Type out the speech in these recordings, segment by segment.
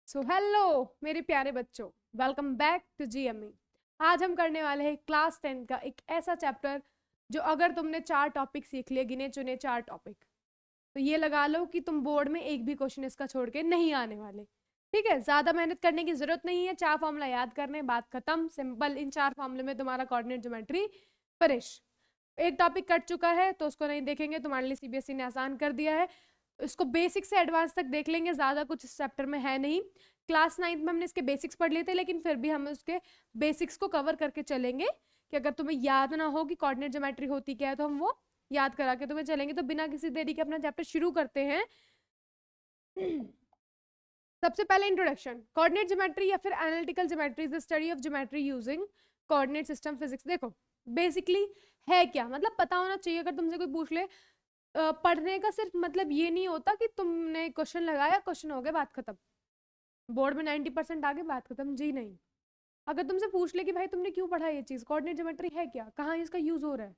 So hello मेरे प्यारे बच्चों, वेलकम बैक टू जीएमई। आज हम करने वाले हैं क्लास 10 का एक ऐसा चैप्टर जो अगर तुमने 4 टॉपिक सीख लिए, गिने चुने 4 टॉपिक, तो ये लगा लो कि तुम बोर्ड में एक भी क्वेश्चन इसका छोड़ के नहीं आने वाले। ठीक है, ज्यादा मेहनत करने की जरूरत नहीं है। 4 फॉर्मूला याद करने, बात खत्म, सिंपल। इन 4 फॉर्मूले में तुम्हारा कोऑर्डिनेट ज्योमेट्री फिनिश। एक टॉपिक कट चुका है तो उसको नहीं देखेंगे, तुम्हारे लिए सीबीएसई ने आसान कर दिया है। इसको बेसिक से एडवांस तक देख लेंगे, ज्यादा कुछ इस चैप्टर में है नहीं। क्लास 9 में हमने इसके बेसिक्स पढ़ लिए थे, लेकिन फिर भी हम उसके बेसिक्स को कवर करके चलेंगे कि अगर तुम्हें याद ना हो कि कोऑर्डिनेट ज्योमेट्री होती क्या है तो हम वो याद करा के तुम्हें चलेंगे। तो बिना किसी देरी के अपना चैप्टर शुरू करते हैं। सबसे पहले इंट्रोडक्शन। कोऑर्डिनेट ज्योमेट्री या फिर analytical geometry is the study of geometry using coordinate system physics. देखो बेसिकली है क्या, मतलब पता होना चाहिए। अगर तुमसे कोई पूछ ले, पढ़ने का सिर्फ मतलब ये नहीं होता कि तुमने क्वेश्चन लगाया, क्वेश्चन हो गया, बात खत्म, बोर्ड में 90% आ गए, बात खत्म। जी नहीं। अगर तुमसे पूछ ले कि भाई तुमने क्यों पढ़ा ये चीज, कोऑर्डिनेट ज्योमेट्री है क्या, कहाँ इसका यूज हो रहा है,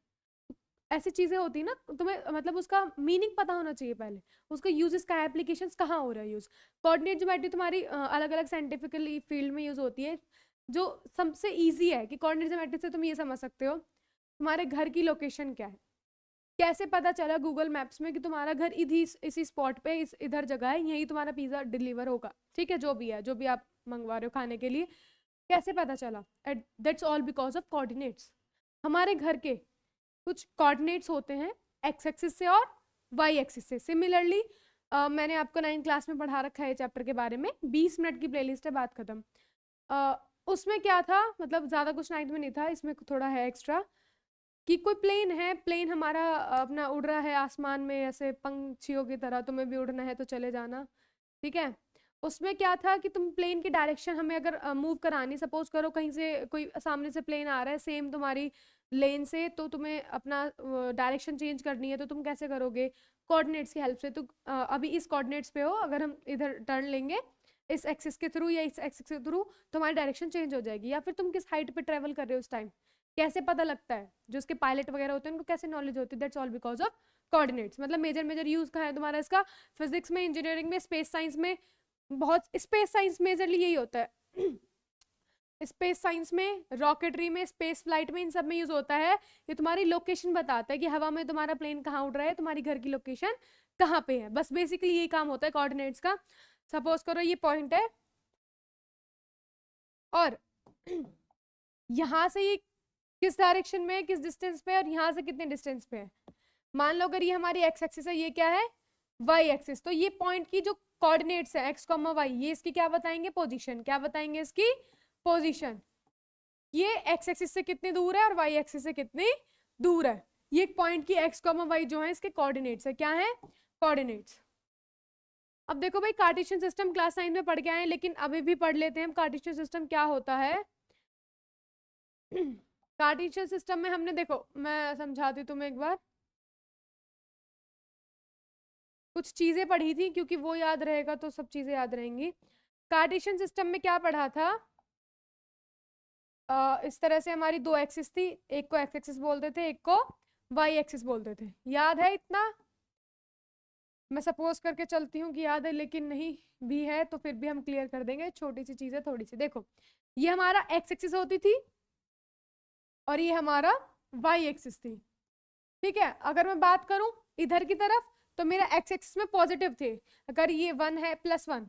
ऐसी चीजें होती है ना, तुम्हें मतलब उसका मीनिंग पता होना चाहिए पहले, उसका यूजेस का एप्लीकेशन कहाँ हो रहा है यूज। कोऑर्डिनेट ज्योमेट्री तुम्हारी अलग अलग साइंटिफिकली फील्ड में यूज होती है। जो सबसे ईजी है कि कोऑर्डिनेट ज्योमेट्री से तुम ये समझ सकते हो तुम्हारे घर की लोकेशन क्या है। कैसे पता चला गूगल मैप्स में कि तुम्हारा घर इसी स्पॉट पे इधर जगह है, यही तुम्हारा पिज्जा डिलीवर होगा। ठीक है, जो भी है, जो भी आप मंगवा रहे हो खाने के लिए, कैसे पता चला? That's all because of coordinates. हमारे घर के कुछ कोऑर्डिनेट्स होते हैं एक्स एक्सिस से और वाई एक्सिस से। सिमिलरली मैंने आपको 9 क्लास में पढ़ा रखा है चैप्टर के बारे में, 20 मिनट की प्लेलिस्ट है, बात खत्म। उसमें क्या था, मतलब ज्यादा कुछ 9th में नहीं था, इसमें थोड़ा है एक्स्ट्रा कि कोई प्लेन है, प्लेन हमारा अपना उड़ रहा है आसमान में ऐसे पंछियों की तरह, तुम्हें भी उड़ना है तो चले जाना। ठीक है, उसमें क्या था कि तुम प्लेन की डायरेक्शन हमें अगर मूव करानी, सपोज करो कहीं से कोई सामने से प्लेन आ रहा है सेम तुम्हारी लेन से, तो तुम्हें अपना डायरेक्शन चेंज करनी है, तो तुम कैसे करोगे? कोऑर्डिनेट्स की हेल्प से। तो अभी इस कोऑर्डिनेट्स पे हो, अगर हम इधर टर्न लेंगे इस एक्सिस के थ्रू या इस एक्सिस के थ्रू, तो हमारी डायरेक्शन चेंज हो जाएगी। या फिर तुम किस हाइट पे ट्रेवल कर रहे हो उस टाइम, कैसे पता लगता है? जो उसके पायलट वगैरह होते हैं उनको कैसे नॉलेज होती है? That's all because of coordinates. मतलब मेजर मेजर यूज का है तुम्हारा इसका, फिजिक्स में, इंजीनियरिंग में, स्पेस साइंस में। बहुत स्पेस साइंस मेजरली यही होता है। स्पेस साइंस में, रॉकेटरी में, स्पेस फ्लाइट में, इन सब में यूज होता है। ये तुम्हारी लोकेशन बताता है कि हवा में तुम्हारा प्लेन कहाँ उड़ रहा है, तुम्हारी घर की लोकेशन कहाँ पे है। बस बेसिकली यही काम होता है कोऑर्डिनेट्स का। सपोज करो ये पॉइंट है और यहां से ये किस डायरेक्शन में है, किस डिस्टेंस पे है, और यहाँ से कितने डिस्टेंस पे है। मान लो अगर ये हमारी एक्स एक्सिस है, ये क्या है? Y axis. तो ये पॉइंट की जो कोऑर्डिनेट्स है एक्स कॉमा वाई, ये इसकी क्या बताएंगे? पोजीशन। क्या बताएंगे? इसकी पोजीशन। ये एक्स एक्सिस से कितनी दूर है और वाई एक्सिस से कितनी दूर है। ये पॉइंट की एक्स कॉमा वाई जो है इसके कोऑर्डिनेट्स है। क्या है? कोऑर्डिनेट्स। अब देखो भाई, कार्टेशियन सिस्टम क्लास 9 में पढ़ के आए, लेकिन अभी भी पढ़ लेते हैं हम कार्टेशियन सिस्टम क्या होता है। कार्टेशियन सिस्टम में हमने, देखो मैं समझाती हूँ तुम्हें एक बार, कुछ चीजें पढ़ी थी, क्योंकि वो याद रहेगा तो सब चीजें याद रहेंगी। कार्टेशियन सिस्टम में क्या पढ़ा था? इस तरह से हमारी 2 एक्सिस थी, एक को एक्स एक्सिस बोलते थे, एक को वाई एक्सिस बोलते थे। याद है इतना? मैं सपोज करके चलती हूँ कि याद है, लेकिन नहीं भी है तो फिर भी हम क्लियर कर देंगे। छोटी सी चीज है थोड़ी सी। देखो ये हमारा एक्स एक्सिस होती थी और ये हमारा वाई एक्सिस थी। ठीक है, अगर मैं बात करूं इधर की तरफ, तो मेरा एक्स एक्सिस में पॉजिटिव थे। अगर ये 1 है, +1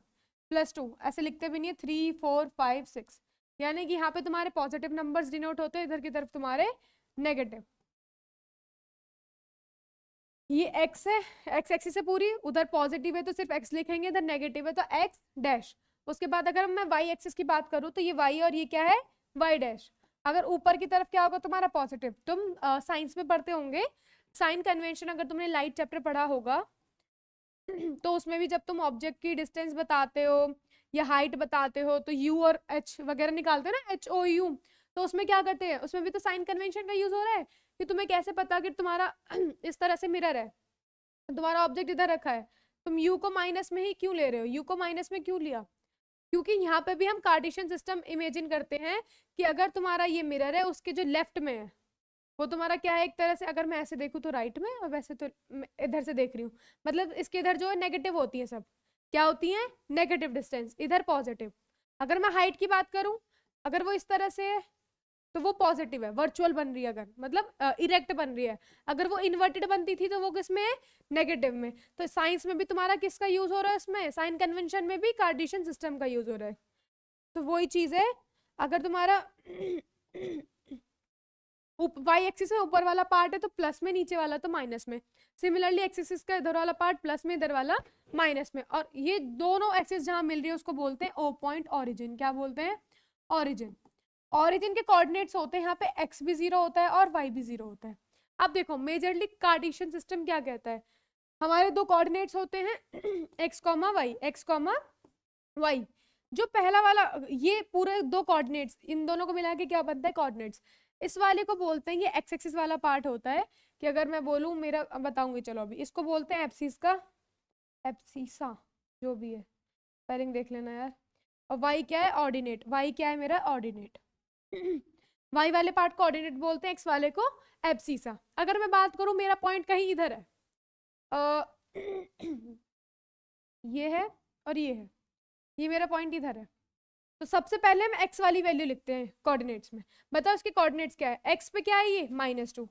+2, ऐसे लिखते भी नहीं है, 3 4 5 6, यानी कि यहाँ पे तुम्हारे पॉजिटिव नंबर्स डिनोट होते हैं, इधर की तरफ तुम्हारे नेगेटिव। ये एक्स है, एक्स एक्सिस है पूरी, उधर पॉजिटिव है तो सिर्फ एक्स लिखेंगे, इधर नेगेटिव है तो एक्स डैश। उसके बाद अगर मैं वाई एक्सिस की बात करूं तो ये वाई और ये क्या है? Y dash. अगर ऊपर की तरफ क्या होगा तुम्हारा? पॉजिटिव। तुम साइंस में पढ़ते होंगे साइन कन्वेंशन, अगर तुमने लाइट चैप्टर पढ़ा होगा तो उसमें भी जब तुम ऑब्जेक्ट की डिस्टेंस बताते हो या हाइट बताते हो तो यू और एच वगैरह निकालते हो ना, HOU। तो उसमें क्या करते हैं, उसमें भी तो साइन कन्वेंशन का यूज हो रहा है कि तुम्हें कैसे पता कि तुम्हारा इस तरह से मिरर है, तुम्हारा ऑब्जेक्ट इधर रखा है, तुम यू को माइनस में ही क्यों ले रहे हो? यू को माइनस में क्यों लिया? क्योंकि यहाँ पे भी हम कार्टेशियन सिस्टम इमेजिन करते हैं कि अगर तुम्हारा ये मिरर है, उसके जो लेफ्ट में है वो तुम्हारा क्या है, एक तरह से अगर मैं ऐसे देखूं तो राइट में, और वैसे तो मैं इधर से देख रही हूँ, मतलब इसके इधर जो है नेगेटिव होती है सब। क्या होती हैं, नेगेटिव डिस्टेंस, इधर पॉजिटिव। अगर मैं हाइट की बात करूं, अगर वो इस तरह से है तो वो पॉजिटिव है, वर्चुअल बन रही है, अगर मतलब इरेक्ट बन रही है। अगर वो इन्वर्टेड बनती थी तो वो किस में है, नेगेटिव में। तो साइंस में भी तुम्हारा किसका यूज हो रहा है, इसमें साइन कन्वेंशन में भी कार्टेशियन सिस्टम का यूज हो रहा है। तो वही चीज है, अगर तुम्हारा वाई एक्सिस में ऊपर वाला पार्ट है तो प्लस में, नीचे वाला तो माइनस में। सिमिलरली एक्सिस का इधर वाला पार्ट प्लस में, इधर वाला माइनस में, और ये दोनों एक्सिस जहां मिल रही है उसको बोलते हैं ओ पॉइंट ऑरिजिन। क्या बोलते हैं, ऑरिजिन। ऑरिजिन के कोऑर्डिनेट्स होते हैं यहाँ पे एक्स भी 0 होता है और वाई भी 0 होता है। अब देखो मेजरली कार्टेशियन सिस्टम क्या कहता है, हमारे दो कोऑर्डिनेट्स होते हैं x comma y, x comma y. जो पहला वाला, ये पूरे दो कोऑर्डिनेट्स, इन दोनों को मिला के क्या बनता है, कोऑर्डिनेट्स। इस वाले को बोलते हैं, ये एक्स एक्सिस वाला पार्ट होता है, कि अगर मैं बोलूं मेरा, बताऊंगी चलो अभी, इसको बोलते हैं एब्सिस का, एब्सिसा जो भी है, स्पेलिंग देख लेना यार। और वाई क्या है, ऑर्डिनेट, वाई क्या है मेरा, ऑर्डिनेट। वाई वाले पार्ट को ऑर्डिनेट बोलते हैं, एक्स वाले को एब्सिसा। अगर मैं बात करूं मेरा पॉइंट कहीं इधर है, ये है और ये है, ये मेरा पॉइंट इधर है, तो सबसे पहले हम एक्स वाली वैल्यू लिखते हैं कोऑर्डिनेट्स में। बताओ इसके कोऑर्डिनेट्स क्या है, एक्स पे क्या है ये -2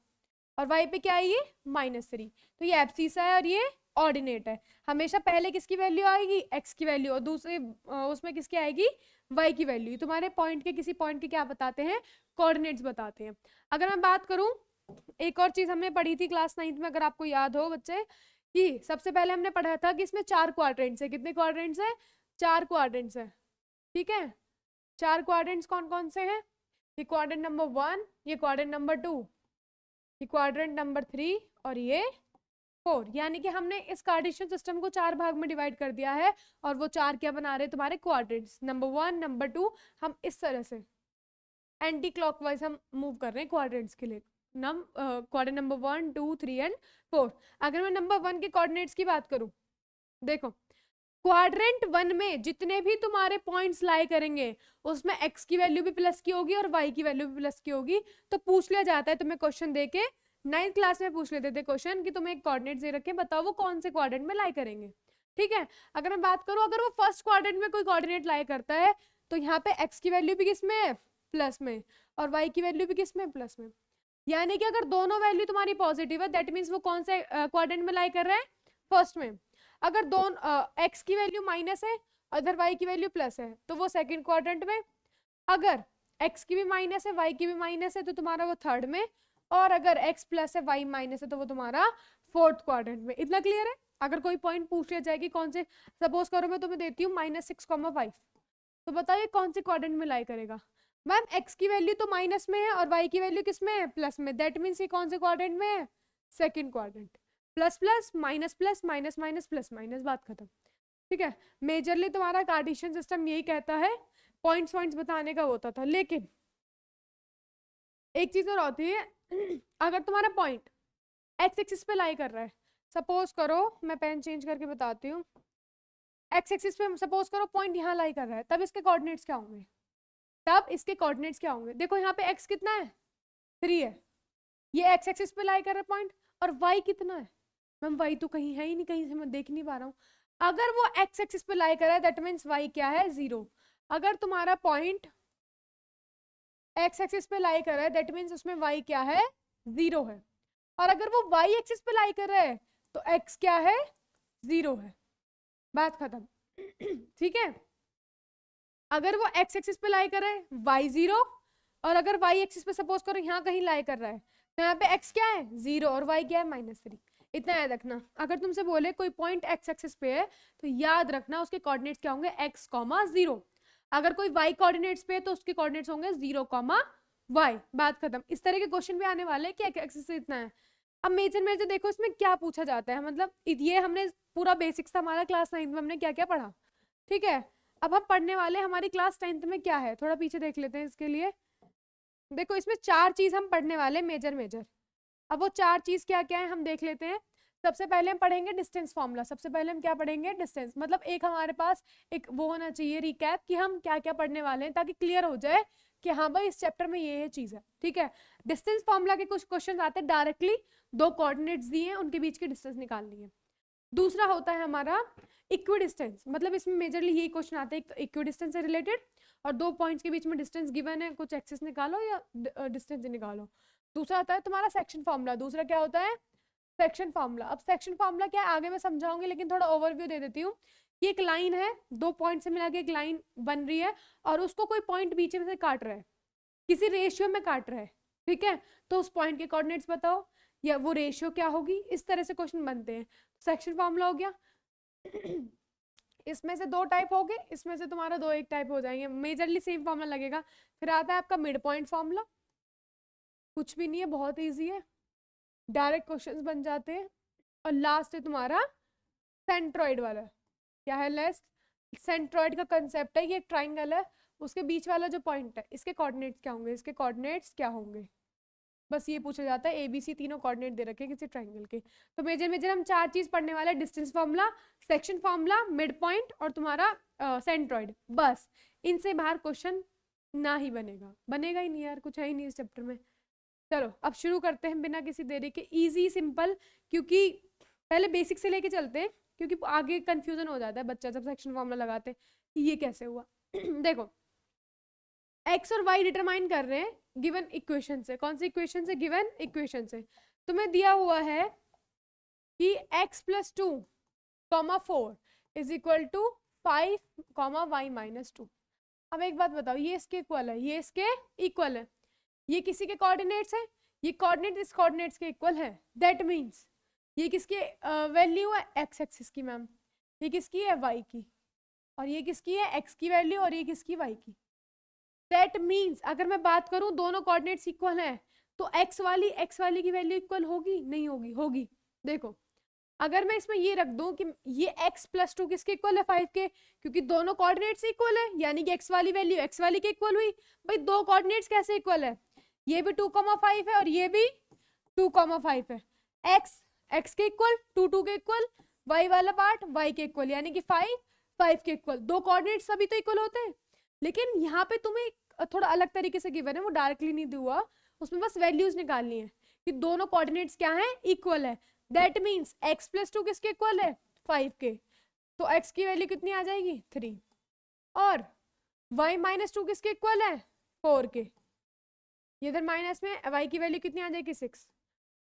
और वाई पे क्या है ये -3। तो ये एब्सिसा है और ये ऑर्डिनेट है। हमेशा पहले किसकी वैल्यू आएगी, एक्स की वैल्यू, और दूसरे उसमें किसकी आएगी, वाई की वैल्यू। तुम्हारे पॉइंट के, किसी पॉइंट के क्या बताते हैं, कोऑर्डिनेट्स बताते हैं। अगर मैं बात करूं, एक और चीज हमने पढ़ी थी क्लास 9 में, अगर आपको याद हो बच्चे, कि सबसे पहले हमने पढ़ा था कि इसमें 4 क्वाड्रेंट्स है। कितने क्वाड्रेंट्स है, 4 क्वाड्रेंट्स है, ठीक है। 4 क्वाड्रेंट्स कौन कौन से हैं, ये क्वाड्रेंट नंबर 1, ये क्वाड्रेंट नंबर 2, ये क्वाड्रेंट नंबर 3 और ये 4। यानी कि हमने इस कार्टेशियन सिस्टम को 4 भाग में डिवाइड कर दिया है, और वो 4 क्या बना रहे हैं, तुम्हारे क्वाड्रेंट्स। नंबर 1, नंबर 2, हम इस तरह से एंटी क्लॉकवाइज हम मूव कर रहे हैं क्वाड्रेंट्स के लिए। Quadrant number 1, 2, 3 and 4। अगर मैं नंबर 1 के कोऑर्डिनेट्स की बात करूं, देखो क्वाड्रेंट 1 में जितने भी तुम्हारे पॉइंट्स लाई करेंगे, उसमें एक्स की वैल्यू भी प्लस की होगी और वाई की वैल्यू भी प्लस की होगी। तो पूछ लिया जाता है तुम्हें क्वेश्चन देके, 9th क्लास में पूछ लेते थे क्वेश्चन, कि तुम्हें एक कोऑर्डिनेट दे रखे, बताओ वो कौन से क्वाड्रेंट में लाई करेंगे, ठीक है। अगर मैं बात करूं, अगर वो फर्स्ट क्वाड्रेंट में कोई कोऑर्डिनेट लाई करता है, तो यहाँ पे एक्स की वैल्यू भी किस में है, प्लस में, और वाई की वैल्यू भी किस में, प्लस में। यानी कि अगर दोनों वैल्यू तुम्हारी पॉजिटिव है, दैट मीन्स वो कौन से क्वाड्रेंट में लाई कर रहा है, फर्स्ट में। अगर दोनों एक्स की वैल्यू माइनस है, अदर वाई की वैल्यू प्लस है, तो वो सेकंड क्वाड्रेंट में। अगर एक्स की भी माइनस है, वाई की भी माइनस है, तो तुम्हारा वो थर्ड में। और अगर एक्स प्लस है, वाई माइनस है, तो वो तुम्हारा फोर्थ क्वाड्रेंट में। इतना क्लियर है। अगर कोई पॉइंट पूछ लिया जाएगी कौन से, सपोज करो मैं तुम्हें देती हूँ -6,5, तो बताइए कौन से क्वाड्रेंट में लाई करेगा। मैम एक्स की वैल्यू तो माइनस में है और वाई की वैल्यू किस में है, प्लस में, दैट मीन्स ये कौन से क्वाड्रेंट में है, second quadrant. Plus plus minus plus minus minus plus minus, बात खत्म, ठीक है। मेजरली तुम्हारा कार्टेशियन सिस्टम यही कहता है, पॉइंट्स बताने का होता था। लेकिन एक चीज और होती है, अगर तुम्हारा पॉइंट एक्स एक्सिस पे लाई कर रहा है, सपोज करो, मैं पेन चेंज करके बताती हूँ, एक्स एक्सिस पे सपोज करो पॉइंट यहाँ लाई कर रहा है, तब इसके कोऑर्डिनेट्स क्या होंगे, तब इसके कोऑर्डिनेट्स क्या होंगे। देखो यहाँ पे एक्स कितना है, 3 है, ये एक्स एक्सिस पे लाई कर रहा है पॉइंट, और वाई कितना है, मैम वाई तो कहीं है ही नहीं, कहीं से मैं देख नहीं पा रहा हूँ। अगर वो एक्स एक्सिस पे लाई कर रहा है, दैट मीन्स वाई क्या है, 0। अगर तुम्हारा पॉइंट एक्स एक्सिस पे लाई कर रहा है, दैट मीन्स उसमें वाई क्या है, 0 है। और अगर वो वाई एक्सिस पे लाई कर रहा है, तो एक्स क्या है, 0 है, बात खत्म, ठीक है। अगर वो एक्स एक्सिस पे लाई कर रहा है, वाई 0, और अगर वाई एक्सिस पे सपोज करो यहाँ कहीं लाई कर रहा है, तो यहाँ पे एक्स क्या है, 0, और वाई क्या है, -3। इतना याद रखना। अगर तुमसे बोले कोई पॉइंट एक्स एक्सिस पे है, तो याद रखना उसके कोऑर्डिनेट्स क्या होंगे, x, 0। अगर कोई y कोऑर्डिनेट्स पे है, तो उसके कोऑर्डिनेट्स होंगे 0, y, बात खत्म। इस तरह के क्वेश्चन भी आने वाले हैं कि एक्सिस से इतना है। अब मेजर देखो इसमें क्या पूछा जाता है, मतलब ये हमने पूरा बेसिक्स था हमारा क्लास 9 में, हमने क्या क्या पढ़ा, ठीक है। अब हम पढ़ने वाले हमारी क्लास 10th में क्या है, थोड़ा पीछे देख लेते हैं इसके लिए। देखो इसमें 4 चीज हम पढ़ने वाले मेजर। अब वो 4 चीज क्या क्या है हम देख लेते हैं। सबसे पहले हम पढ़ेंगे डिस्टेंस फॉर्मूला। सबसे पहले हम क्या पढ़ेंगे, डिस्टेंस, मतलब एक हमारे पास एक वो होना चाहिए रिकैप कि हम क्या क्या पढ़ने वाले हैं, ताकि क्लियर हो जाए कि हाँ भाई इस चैप्टर में ये चीज है, ठीक है। डिस्टेंस फॉर्मूला के कुछ क्वेश्चन आते हैं डायरेक्टली, 2 कोऑर्डिनेट्स दिए हैं, उनके बीच की डिस्टेंस निकालनी है। दूसरा होता है हमारा इक्विडिस्टेंस, मतलब इसमें मेजरली यही क्वेश्चन आता है, एक तो इक्विडिस्टेंस से रिलेटेड और दो पॉइंट्स के बीच में डिस्टेंस गिवन है, कुछ एक्सिस निकालो या डिस्टेंस निकालो। दूसरा आता है तुम्हारा सेक्शन फॉर्मूला। दूसरा क्या होता है? Section formula. अब सेक्शन फार्मूला क्या है आगे मैं समझाऊंगी, लेकिन थोड़ा ओवरव्यू दे देती हूँ कि एक लाइन है, दो पॉइंट से मिला के एक लाइन बन रही है और उसको कोई पॉइंट बीच में से काट रहा है, किसी रेशियो में काट रहा है, ठीक है, तो उस पॉइंट के कोऑर्डिनेट्स बताओ या वो रेशियो क्या होगी, इस तरह से क्वेश्चन बनते हैं। सेक्शन फार्मूला हो गया। इसमें से दो टाइप हो गए, इसमें से तुम्हारा दो एक टाइप हो जाएंगे, मेजरली सेम फार्मूला लगेगा। फिर आता है आपका मिड पॉइंट फार्मूला, कुछ भी नहीं है, बहुत ईजी है, डायरेक्ट क्वेश्चंस बन जाते हैं। और लास्ट है तुम्हारा सेंट्रॉइड वाला। क्या है लास्ट? सेंट्रॉइड का कंसेप्ट है, ये एक ट्राइंगल है, उसके बीच वाला जो पॉइंट है इसके कोऑर्डिनेट्स क्या होंगे, इसके कोऑर्डिनेट्स क्या होंगे, बस ये पूछा जाता है। ABC तीनों कोऑर्डिनेट दे रखे हैं किसी ट्राइंगल के। तो मेजर मेजर हम चार चीज पढ़ने वाले हैं, distance formula, section formula, mid point और तुम्हारा सेंट्रॉइड। बस इनसे बाहर क्वेश्चन ना ही बनेगा, बनेगा ही नहीं यार, कुछ है ही नहीं इस चैप्टर में। चलो अब शुरू करते हैं बिना किसी देरी के, इजी सिंपल, क्योंकि पहले बेसिक से लेके चलते हैं, क्योंकि आगे कंफ्यूजन हो जाता है बच्चा जब सेक्शन फॉर्मूला लगाते हैं कि ये कैसे हुआ। देखो x और y डिटरमाइन कर रहे हैं गिवन इक्वेशन से। कौन सी इक्वेशन से? गिवन इक्वेशन से। तुम्हें दिया हुआ है कि x + 2, 4 is equal to 5, y - 2। अब एक बात बताओ, ये इसके इक्वल है, ये इसके इक्वल है, ये किसी के कोऑर्डिनेट्स है, ये कोऑर्डिनेट इस कोऑर्डिनेट्स के इक्वल है। दैट मींस ये किसकी वैल्यू है? x एक्सिस की मैम। ये किसकी है? y की। और ये किसकी है? x की वैल्यू। और ये किसकी? y की। दैट मींस अगर मैं बात करूं दोनों कोऑर्डिनेट्स इक्वल हैं तो x वाली की वैल्यू इक्वल होगी? नहीं होगी? होगी। देखो अगर मैं इसमें ये रख दूं कि ये x + 2 किसके इक्वल है? 5 के, क्योंकि दोनों कोऑर्डिनेट्स इक्वल है, यानी कि x वाली वैल्यू x वाली के इक्वल हुई। भाई दो कोऑर्डिनेट्स कैसे इक्वल है? ये भी 2,5 है और ये भी 2,5 है। x के इक्वल, 2 के इक्वल, y वाला पार्ट y के इक्वल, यानी कि 5 के इक्वल। दो कोऑर्डिनेट्स सभी तो इक्वल होते हैं, लेकिन यहाँ पे तुम्हें थोड़ा अलग तरीके से गिवन है, वो डायरेक्टली नहीं दिया, उसमें बस वैल्यूज निकालनी है कि दोनों कोऑर्डिनेट्स क्या है? इक्वल है। दैट मींस x + 2 किसके इक्वल है? 5 के। तो x की वैल्यू कितनी आ जाएगी? 3। और y - 2 किसके इक्वल है? 4 के। इधर माइनस में y की वैल्यू कितनी आ जाएगी? 6।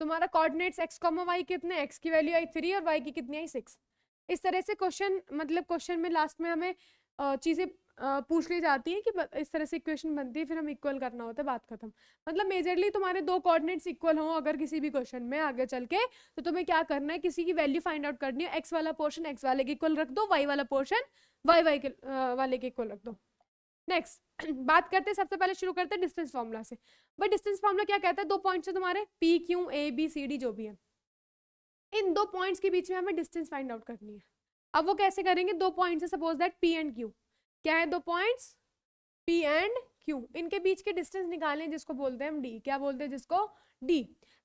तुम्हारा कोऑर्डिनेट्स x, y कितने? x की वैल्यू आई 3 और y की कितनी आई? 6। इस तरह से क्वेश्चन, मतलब क्वेश्चन में लास्ट में हमें चीजें पूछ ली जाती है कि इस तरह से इक्वेशन बनती है, फिर हम इक्वल करना होता है, बात खत्म। मतलब मेजरली तुम्हारे दो कोऑर्डिनेट्स इक्वल हो अगर किसी भी क्वेश्चन में आगे चल के, तो तुम्हें क्या करना है? किसी की वैल्यू फाइंड आउट करनी है, x वाला पोर्शन x वाले के इक्वल रख दो, y वाला पोर्शन y वाले के इक्वल रख दो। नेक्स्ट बात करते हैं, सबसे पहले शुरू करते हैं डिस्टेंस फार्मूला से। भाई डिस्टेंस फार्मूला क्या कहता है? दो पॉइंट्स है तुम्हारे P, Q, A, B, C, D जो भी है, इन दो पॉइंट्स के बीच में हमें डिस्टेंस फाइंड आउट करनी है। अब वो कैसे करेंगे? दो पॉइंट्स है, suppose that P and Q। क्या है? दो पॉइंट्स P एंड Q, इनके बीच के डिस्टेंस निकालें, जिसको बोलते हैं हम D। क्या बोलते हैं जिसको? D।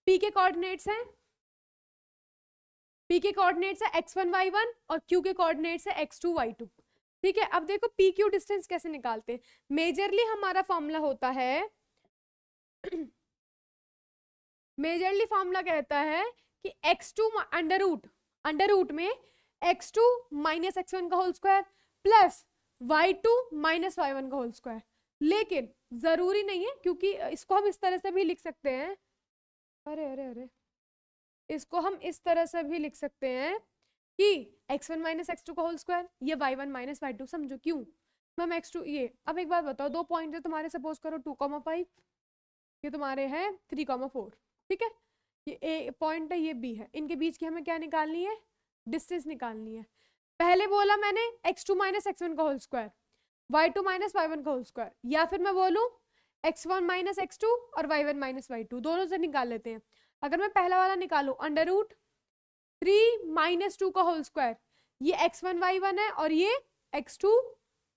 P के कोऑर्डिनेट्स हैं, P के कोऑर्डिनेट्स है x1 y1 और Q के कोऑर्डिनेट्स है x2 y2। ठीक है, अब देखो पी क्यू डिस्टेंस कैसे निकालते हैं। मेजरली हमारा फॉर्मूला होता है मेजरली फॉर्मूला कहता है कि x2 अंडर रूट में x2 - x1 का whole square plus y2 - y1 का होल स्क्वायर। लेकिन जरूरी नहीं है, क्योंकि इसको हम इस तरह से भी लिख सकते हैं, अरे अरे अरे, इसको हम इस तरह से भी लिख सकते हैं कि x1 - x2 का होल स्क्वायर, ये y1 - y2। समझो क्यों मैम? x2 ये। अब एक बात बताओ, दो पॉइंट है तुम्हारे, सपोज करो 2,5, ये तुम्हारे हैं 3,4। ठीक है, ये ए पॉइंट है, ये बी है, इनके बीच की हमें क्या निकालनी है? डिस्टेंस निकालनी है। पहले बोला मैंने x2 - x1 का होल स्क्वायर, y2 - y1 का होल स्क्वायर, या फिर मैं बोलूं x1 - x2 और y1 - y2, दोनों से निकाल लेते हैं। अगर मैं पहला वाला निकालू, अंडर रूट 3 - 2 का होल स्क्वायर, ये x1 y1 है और ये x2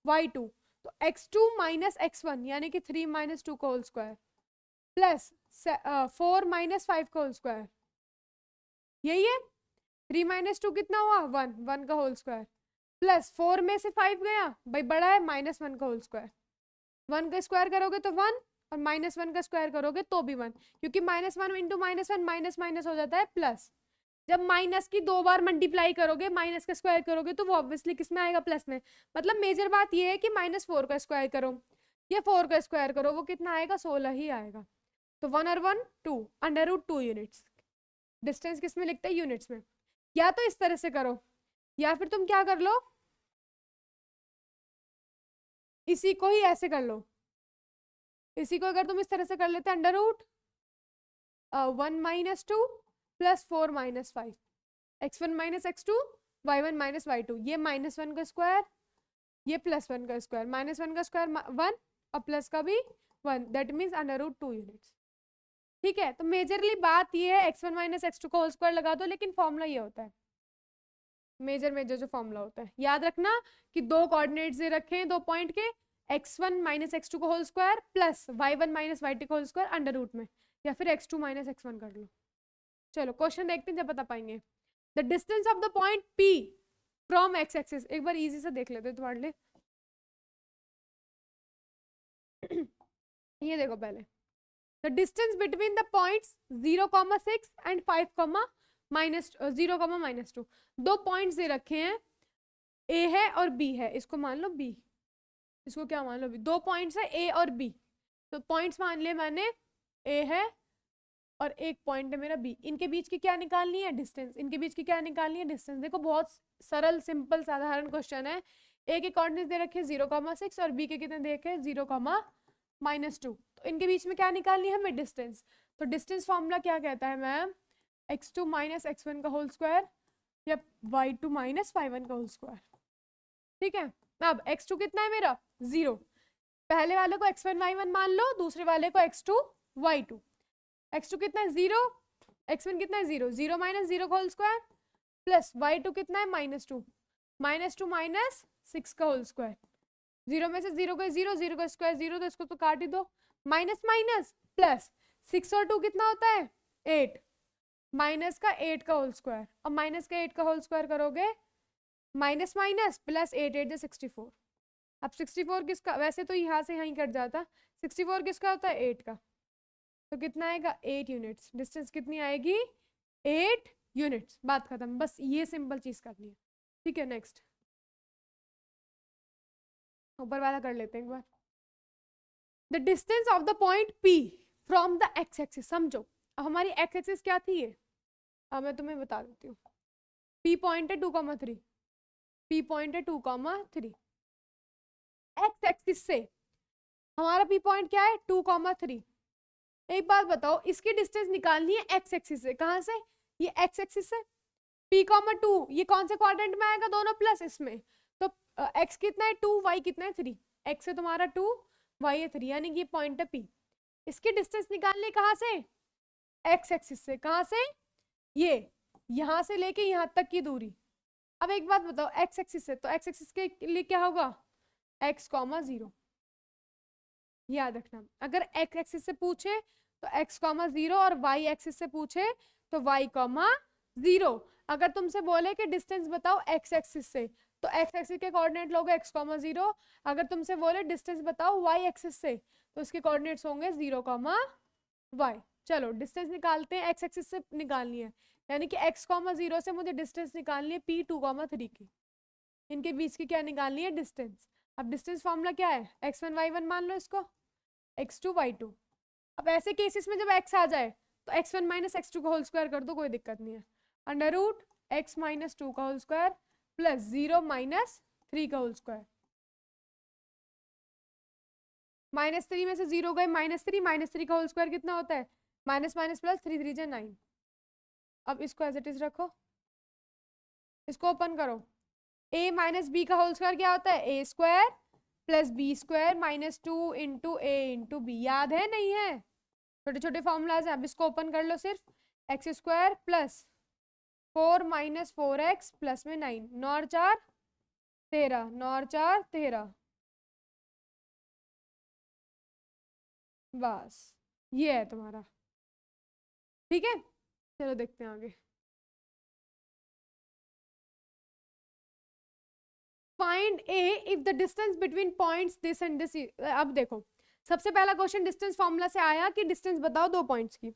y2, तो x2 - x1 यानी कि 3 - 2 का होल स्क्वायर प्लस 4 - 5 का होल स्क्वायर, यही है। 3 - 2 कितना हुआ? 1 का होल स्क्वायर प्लस 4 में से 5 गया, भाई बड़ा है, -1 का होल स्क्वायर। 1 का स्क्वायर करोगे तो 1 और -1 का स्क्वायर करोगे तो भी 1, क्योंकि -1 × -1 माइनस माइनस हो जाता है प्लस। जब माइनस की 2 बार मल्टीप्लाई करोगे, माइनस का स्क्वायर करोगे, तो वो ऑब्वियसली किस में आएगा, प्लस में। मतलब मेजर बात ये है कि -4 का स्क्वायर करो या 4 का स्क्वायर करो, वो कितना आएगा, 16 ही आएगा। तो 1 और 1 2 √2 यूनिट्स। डिस्टेंस किस में लिखते हैं, यूनिट्स में। या तो इस तरह से करो, या फिर तुम क्या कर लो, इसी को ही ऐसे कर लो। इसी को अगर तुम इस तरह से कर लेते √1 - 2 + 4 - 5 x1 - x2 y1 - y2। ये -1 का स्क्वायर, ये +1 का स्क्वायर, -1 का स्क्वायर 1 और प्लस का भी 1, दैट मीन्स √2 यूनिट्स। ठीक है, तो मेजरली बात ये है x1 - x2 का होल स्क्वायर लगा दो, लेकिन फॉर्मूला ये होता है, मेजर जो फॉर्मूला होता है। याद रखना कि दो कोऑर्डिनेट्स दे रखे हैं, 2 पॉइंट के, x1 - x2 का whole square plus y1 - y2 का होल स्क्वायर √ में, या फिर x2 - x1 कर लो। चलो क्वेश्चन देखते हैं जब बता पाएंगे। The distance of the point P from x axis, एक बार इजी से देख लेते हैं तुम्हारे लिए। ये देखो पहले, the distance between the points 0,6 and 5, -0, -2। दो पॉइंट्स दे रखे हैं, ए है और बी है, इसको मान लो बी, इसको क्या मान लो बी। दो पॉइंट्स है ए और बी, तो पॉइंट्स मान लिए मैंने, ए है और एक पॉइंट है मेरा बी। इनके बीच की क्या निकालनी है, डिस्टेंस। इनके बीच की क्या निकालनी है, डिस्टेंस। देखो बहुत सरल सिंपल साधारण क्वेश्चन है। ए के कोऑर्डिनेट्स दे रखे 0,6 और बी के कितने देखे 0,-2। तो इनके बीच में क्या निकालनी है हमें, डिस्टेंस। तो डिस्टेंस फॉर्मूला क्या कहता है मैम, x2 - x1 का होल स्क्वायर या y2 - y1 का होल स्क्वायर। ठीक है, अब x2 कितना है मेरा 0, पहले वाले को x1 y1 मान लो, दूसरे वाले को x2 y2। x2 कितना है 0, x1 कितना है 0, 0 - 0 का होल स्क्वायर प्लस y2 कितना है -2, -2 - 6 का होल स्क्वायर। 0 में से 0 का 0, 0 का स्क्वायर 0, तो इसको तो काट ही दो, माइनस माइनस प्लस 6 और 2 कितना होता है 8, माइनस का 8 का होल स्क्वायर। अब माइनस का 8 का होल स्क्वायर करोगे, माइनस माइनस प्लस 8 8 64। अब 64 किसका, वैसे तो यहाँ से यहीं कट जाता, 64 किसका होता है 8 का, तो कितना आएगा 8 यूनिट्स। डिस्टेंस कितनी आएगी 8 यूनिट्स, बात खत्म। बस ये सिंपल चीज करनी है। ठीक है, नेक्स्ट ऊपर वाला कर लेते हैं एक बार। The distance of the point P from the x axis. समझो अब हमारी एक्स एक्सिस क्या थी ये, अब मैं तुम्हें बता देती हूँ। P पॉइंट है 2,3, P पॉइंट है 2,3। एक्स एक्सिस से हमारा P पॉइंट क्या है 2,3। एक बात बताओ, इसकी डिस्टेंस निकालनी है एक्स एक्सिस से। कहां से, ये एक्स एक्सिस से। P,2 ये कौन से क्वाड्रेंट में आएगा, दोनों प्लस इसमें, तो x कितना है 2, y कितना है 3। x है तुम्हारा 2, y है 3, यानी कि ये पॉइंट है P। इसकी डिस्टेंस निकालनी कहां से, एक्स एक्सिस से। कहां से, ये यहां से लेके यहां तक की दूरी। अब एक बात बताओ, एक्स एक्सिस से, तो एक्स एक्सिस के लिए क्या होगा x, 0। याद रखना, अगर x एक्सिस से पूछे तो x, 0 और y एक्सिस से पूछे तो y, 0। अगर तुमसे बोले कि डिस्टेंस बताओ x एक्सिस से, तो x एक्सिस के कोऑर्डिनेट लोगे x, 0। अगर तुमसे बोले डिस्टेंस बताओ y एक्सिस से, तो इसके कोऑर्डिनेट्स होंगे 0, y। चलो डिस्टेंस निकालते हैं, x एक्सिस से निकालनी है, यानी कि x, 0 से मुझे डिस्टेंस निकालनी है P 2,3 की। इनके बीच की क्या निकालनी है, डिस्टेंस। अब डिस्टेंस फॉर्मूला क्या है, x1 y1 मान लो इसको, x2 y2। अब ऐसे केसेस में जब x आ जाए तो x1 - x2 का होल स्क्वायर कर दो, कोई दिक्कत नहीं है। √x - 2 का होल स्क्वायर प्लस 0 - 3 का होल स्क्वायर। -3 में से 0 गए, -3 - 3 का होल स्क्वायर कितना होता है, माइनस माइनस प्लस 3 3 जा 9। अब इसको एज इट इज रखो, इसको ओपन करो। a - b का होल स्क्वायर क्या होता है, a square plus b square -2 × a × b। याद है नहीं है, छोटे छोटे फॉर्मूलाज हैं। अब इसको ओपन कर लो, सिर्फ x square plus 4 - 4x plus में 9, 9 और 4 13, 9 और 4 13। बस ये है तुम्हारा। ठीक है, चलो देखते हैं आगे। Find a if the distance between points this and this. अब देखो, सबसे पहला क्वेश्चन डिस्टेंस फॉर्मूला से आया कि डिस्टेंस बताओ दो पॉइंट्स की।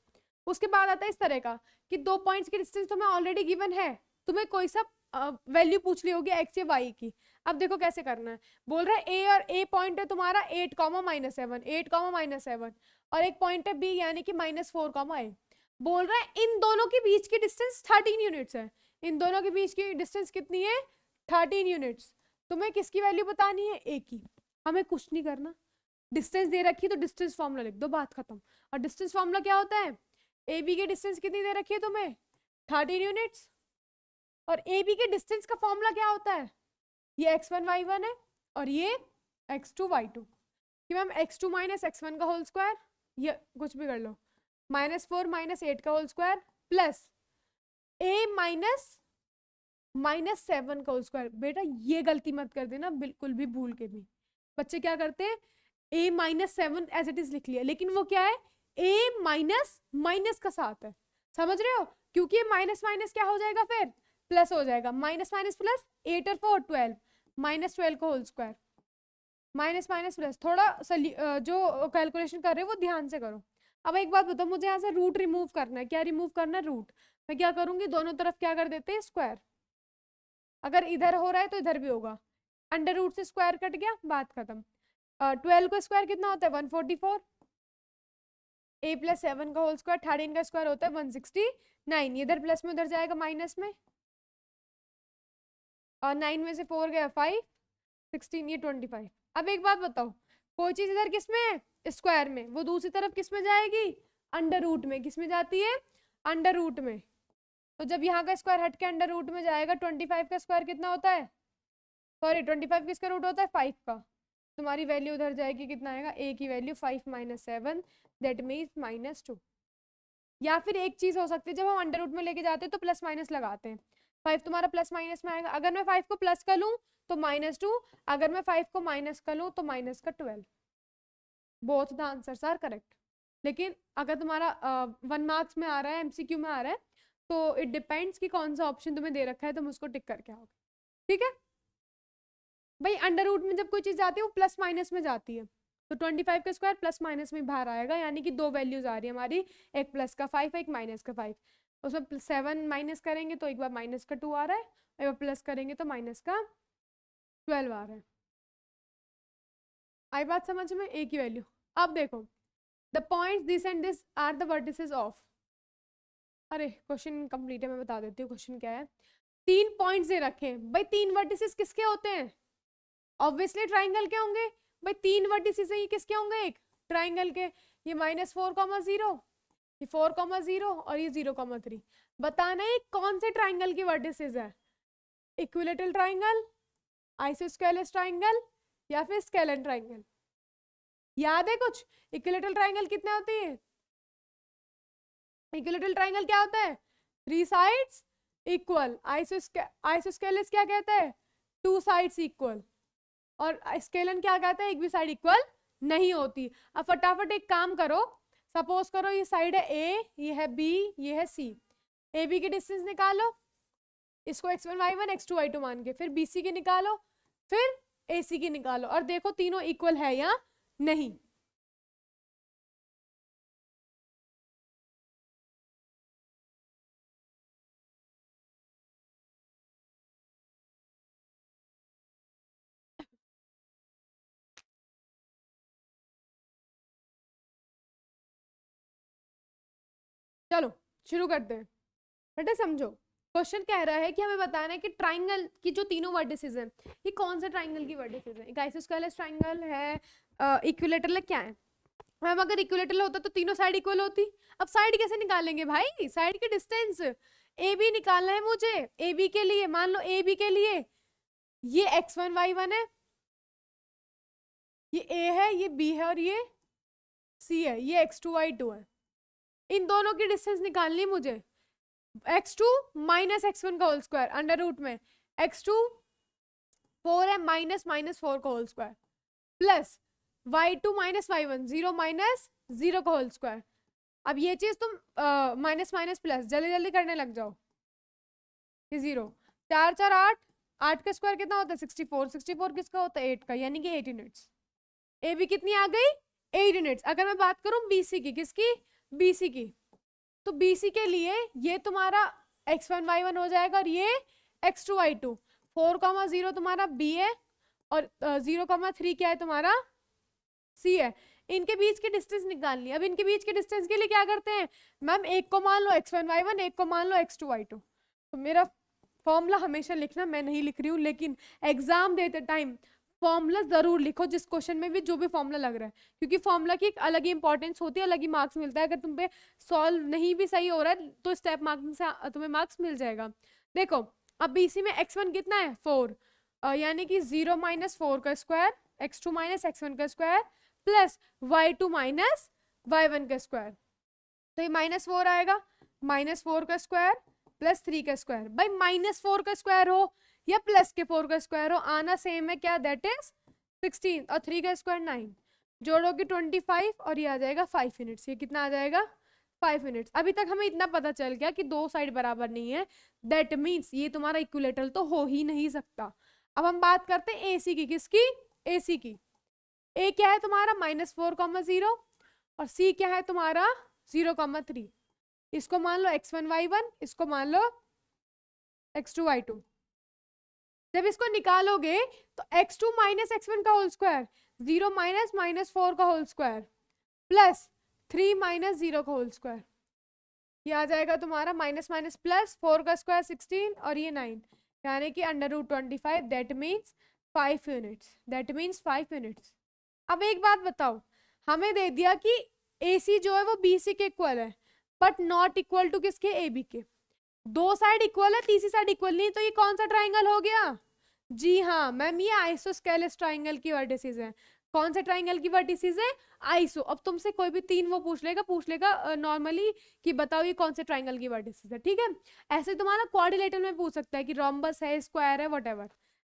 उसके बाद आता है इस तरह का कि 2 पॉइंट्स की डिस्टेंस तुम्हें ऑलरेडी गिवन है, तुम्हें कोई सा वैल्यू पूछ ली होगी एक्स या वाई की। अब देखो कैसे करना है। बोल रहा है ए, और ए पॉइंट है तुम्हारा 8, -7, 8, -7, और एक पॉइंट है बी यानी कि -4, ए। बोल रहा है इन दोनों के बीच की डिस्टेंस 13 यूनिट्स है। इन दोनों के बीच की डिस्टेंस कितनी है? 13 यूनिट्स। तुम्हें किसकी वैल्यू बतानी है? ए की। हमें कुछ नहीं करना, डिस्टेंस दे रखी है तो डिस्टेंस फॉर्मूला लिख दो, बात खत्म। और डिस्टेंस फॉर्मूला क्या होता है? ए बी की डिस्टेंस कितनी दे रखी है तुम्हें? 13 यूनिट्स। और ए बी के डिस्टेंस का फॉर्मूला क्या होता है? ये x1 y1 है और ये x2 y2। कि मैम x2 - x1 का होल स्क्वायर, ये कुछ भी कर लो, -4 - 8 का होल स्क्वायर प्लस a -7 का होल स्क्वायर। बेटा ये गलती मत कर देना बिल्कुल भी, भूल के भी। बच्चे क्या करते हैं, a -7 एज इट इज लिख लिया, लेकिन वो क्या है? a माइनस का साथ है, समझ रहे हो? क्योंकि ये माइनस माइनस क्या हो जाएगा, फिर प्लस हो जाएगा। माइनस माइनस प्लस, 8 और 4 12, -12 का whole square, minus minus plus. थोड़ा जो कैलकुलेशन कर रहे हो वो ध्यान से करो। अब एक बात बताओ, मुझे यहाँ से रूट रिमूव करना है। क्या रिमूव करना है? रूट। मैं क्या करूंगी, दोनों तरफ क्या कर देते हैं? स्क्वायर। अगर इधर हो रहा है तो इधर भी होगा, अंडर रूट से स्क्वायर कट गया, बात खत्म। 12 का स्क्वायर कितना होता है? 144। a + 7 का होल स्क्वायर, 13 का स्क्वायर होता है 169। इधर प्लस में उधर जाएगा माइनस में, और 9 में से 4 गया 5, 16, ये 25। अब एक बात बताओ, कोई चीज इधर किस में है? स्क्वायर में, वो दूसरी तरफ किस में जाएगी? अंडर रूट में। किस में जाती है? अंडर रूट में। तो जब यहाँ का स्क्वायर हट के अंडर रूट में जाएगा, 25 का स्क्वायर कितना होता है? सॉरी, 25 किसका रूट होता है? 5 का। तुम्हारी वैल्यू उधर जाएगी, कितना आएगा? a की वैल्यू 5 - 7, दैट मीन्स -2। या फिर एक चीज हो सकती है, जब हम अंडर रूट में लेके जाते हैं तो प्लस माइनस लगाते हैं। 5 तुम्हारा प्लस माइनस में आएगा। अगर मैं 5 को प्लस कर लूं तो -2, अगर मैं 5 को माइनस कर लूं तो -12। Both the answers are correct. लेकिन अगर तुम्हारा 1 मार्क्स में आ रहा है, MCQ में आ रहा है, तो इट डिपेंड्स कि कौन सा ऑप्शन तुम्हें दे रखा है, तुम उसको टिक करके आओगे। ठीक है भाई, अंडर रूट में जब कोई चीज जाती है वो प्लस माइनस में जाती है, तो 25 का स्क्वायर प्लस माइनस में बाहर आएगा, यानी कि 2 वैल्यूज आ रही है हमारी, एक प्लस का 5, एक माइनस का 5। उसमें 7 माइनस करेंगे तो एक बार माइनस का 2 आ रहा है, एक बार प्लस करेंगे तो माइनस का 12 आ रहा है। आई बात समझ में? एक ही वैल्यू। अब देखो, the points this and this are the vertices of. अरे क्वेश्चन कंप्लीट है, मैं बता देती हूँ क्वेश्चन क्या है। 3 पॉइंट्स दे रखे हैं भाई, 3 वर्टिसेस किसके होते हैं? ऑब्वियसली ट्राइंगल के होंगे भाई। 3 वर्टिसेस हैं, ये किसके होंगे? एक ट्राइंगल के। ये -4, 0, ये 4, 0 और ये 0, 3। बताना है कौन से ट्राइंगल की वर्टिसेस है? इक्विलेटरल ट्राइंगल, आइसोस्केलेस ट्राइंगल, या फिर स्केलेन ट्राइंगल। याद है कुछ? इक्विलेटरल ट्राइंगल कितने होते हैं? इक्विलेटरल ट्राइंगल क्या होता है? 3 साइड्स इक्वल। आइसोस्केलेस क्या कहता है? 2 साइड्स इक्वल। और स्केलन क्या कहता है? एक भी साइड इक्वल नहीं होती। अब फटाफट एक काम करो, सपोज करो ये साइड है ए, ये है बी, ये है सी। ए बी की डिस्टेंस निकालो, इसको x1 y1 x2 y2 मान के, फिर BC की निकालो, फिर AC की निकालो, और देखो तीनों इक्वल है या नहीं। चलो शुरू करते हैं। बेटा समझो, क्वेश्चन कह रहा है कि हमें बताना है कि ट्राइंगल की जो तीनों वर्टिसेस हैं, ये कौन से ट्राइंगल की वर्टिसेस हैं? एक आइसोस्केलेस ट्राइंगल है, इक्विलेटरल है, क्या है? मैम अगर इक्विलेटरल होता तो तीनों साइड इक्वल होती। अब साइड कैसे निकालेंगे भाई? साइड की डिस्टेंस ए बी निकालना है मुझे। ए बी के लिए मान लो, ए बी के लिए ये x1 y1 है, ये a है, ये b है, और ये c है, ये x2 y2 है। इन दोनों की डिस्टेंस निकालनी है मुझे। x2 - x1 का होल स्क्वायर अंडर रूट में, x2 4 है, -4 का whole square, plus y2 - y1 0 - 0 का होल स्क्वायर। अब ये चीज तुम माइनस माइनस प्लस जल्दी जल्दी करने लग जाओ। ये 0, 4 4 8, 8 का स्क्वायर कितना होता है? 64, 64 किसका होता है? 8 का, यानी कि 8 यूनिट्स। ए बी कितनी आ गई? 8 यूनिट्स। अगर मैं बात करूं BC की, किसकी? BC की, तो BC के लिए ये तुम्हारा x1 y1 हो जाएगा और ये x2 y2। 4,0 तुम्हारा B है और 0,3 क्या है तुम्हारा C है। इनके बीच की डिस्टेंस निकालनी है। अब इनके बीच के डिस्टेंस के लिए क्या करते हैं मैम, एक को मान लो x1 y1, एक को मान लो x2 y2। तो मेरा फॉर्मूला हमेशा लिखना, मैं नहीं लिख रही हूँ, लेकिन एग्जाम देते टाइम फॉर्मूला जरूर लिखो, जिस क्वेश्चन में भी जो भी फॉर्मूला लग रहा है, क्योंकि फॉर्मूला की एक अलग ही इंपॉर्टेंस होती है, अलग ही मार्क्स मिलता है। अगर तुम पे सॉल्व नहीं भी सही हो रहा है तो स्टेप मार्किंग से तुम्हें मार्क्स मिल जाएगा। देखो अब BC में x1 कितना है 4, यानी कि 0 - 4 का स्क्वायर, x2 - x1 का स्क्वायर प्लस y2 - y1 का स्क्वायर। तो ये -4 आएगा, -4 का स्क्वायर प्लस 3 का स्क्वायर। भाई -4 का स्क्वायर हो या प्लस के 4 का स्क्वायर हो, आना सेम है क्या, दैट इज 16 और 3 का स्क्वायर 9। जोड़ोगे 25 और ये आ जाएगा 5 यूनिट्स। ये कितना आ जाएगा 5 यूनिट्स। अभी तक हमें इतना पता चल गया कि दो साइड बराबर नहीं है, दैट मीन्स ये तुम्हारा इक्विलेटरल तो हो ही नहीं सकता। अब हम बात करते हैं AC की। किसकी, AC की। A क्या है तुम्हारा -4,0 और C क्या है तुम्हारा 0,3। इसको मान लो x1 y1, इसको मान लो x2 y2। जब इसको निकालोगे तो x2 - x1 का होल स्क्वायर, 0 - -4 का होल स्क्वायर प्लस 3 - 0 का होल स्क्वायर, ये आ जाएगा तुम्हारा माइनस माइनस प्लस 4 का स्क्वायर 16 और ये 9, यानी कि √25, that means 5 units. That means 5 units. अब एक बात बताओ, हमें दे दिया कि AC जो है वो BC के इक्वल है, बट नॉट इक्वल टू किसके, AB के। दो साइड इक्वल है, तीसरी साइड इक्वल नहीं, तो ये कौन सा ट्राइंगल हो गया? जी हाँ मैम, ये आइसोस्केलेस ट्राइंगल की वर्टिसेस है। कौन से ट्राइंगल की वर्टिसेस है? आइसो। अब तुमसे कोई भी तीन वो पूछ लेगा नॉर्मली कि बताओ ये कौन से ट्राइंगल की वर्टिसेस है, ठीक है। ऐसे तुम्हारा क्वाड्रिलेटरल में पूछ सकता है कि रोम्बस है, स्क्वायर है, व्हाटएवर।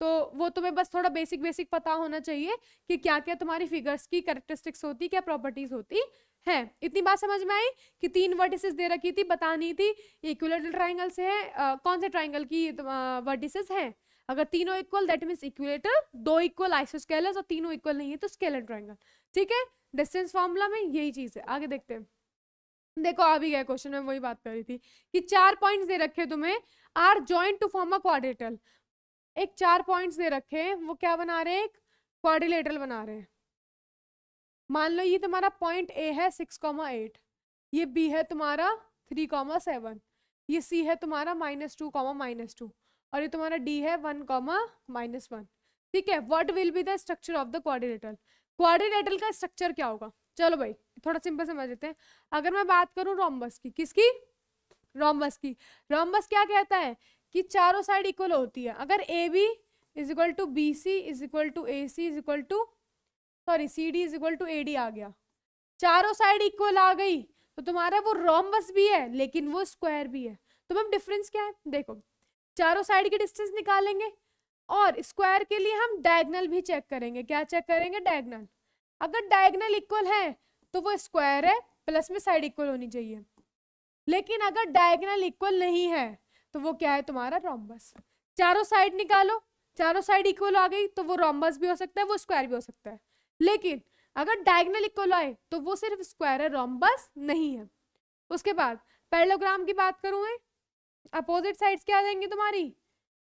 तो वो तुम्हें बस थोड़ा बेसिक बेसिक पता होना चाहिए कि क्या क्या तुम्हारी फिगर्स की कैरेक्टरिस्टिक्स होती, क्या प्रॉपर्टीज होती है। इतनी बात समझ में आई कि तीन वर्टिसेस दे रखी थी, बतानी थी इक्विलेटरल ट्राइंगल से है, कौन से ट्राइंगल की वर्टिसेस है। अगर तीनों इक्वल दैट मींस इक्विलेटर, दो इक्वल आइसोस्केलस और तीनों इक्वल नहीं है तो स्केलर ट्राइंगल, ठीक है। डिस्टेंस फॉर्मूला में यही चीज है। आगे देखते हैं। देखो आ भी गया क्वेश्चन में, वही बात कर रही थी कि 4 पॉइंट्स दे रखे तुम्हें, are joined to form a quadrilateral. एक 4 पॉइंट्स दे रखे हैं, वो क्या बना रहे हैं, एक क्वाड्रिलेटरल बना रहे हैं। मान लो ये तुम्हारा पॉइंट A है 6,8, ये B है तुम्हारा 3,7, ये C है तुम्हारा -2, -2 और ये तुम्हारा D है 1, -1, ठीक है। What will be the structure of the quadrilateral? Quadrilateral का स्ट्रक्चर क्या होगा? चलो भाई थोड़ा सिंपल समझ लेते हैं। अगर मैं बात करूं रोम्बस की, किसकी? रोम्बस की। रोम्बस क्या कहता है कि चारों साइड इक्वल होती है। अगर AB = BC = AC CD = AD आ गया, चारों साइड इक्वल आ गई तो तुम्हारा वो रोम्बस भी है लेकिन वो स्क्वायर भी है। तो मैम डिफरेंस क्या है? देखो चारों साइड की डिस्टेंस निकालेंगे और स्क्वायर के लिए हम डायगोनल भी चेक करेंगे। क्या चेक करेंगे? डायगोनल। अगर डायगोनल इक्वल है तो वो स्क्वायर है, प्लस में साइड इक्वल होनी चाहिए। लेकिन अगर डायगोनल इक्वल नहीं है तो वो क्या है? तुम्हारा रोम्बस। चारों साइड निकालो, चारों साइड इक्वल आ गई तो वो रोम्बस भी हो सकता है, वो स्क्वायर भी हो सकता है। लेकिन अगर डायगोनल इक्वल आए तो वो सिर्फ स्क्वायर है, रोम्बस नहीं है। उसके बाद पैरेललोग्राम की बात करूं, अपोजिट साइड्स क्या आ जाएंगी तुम्हारी?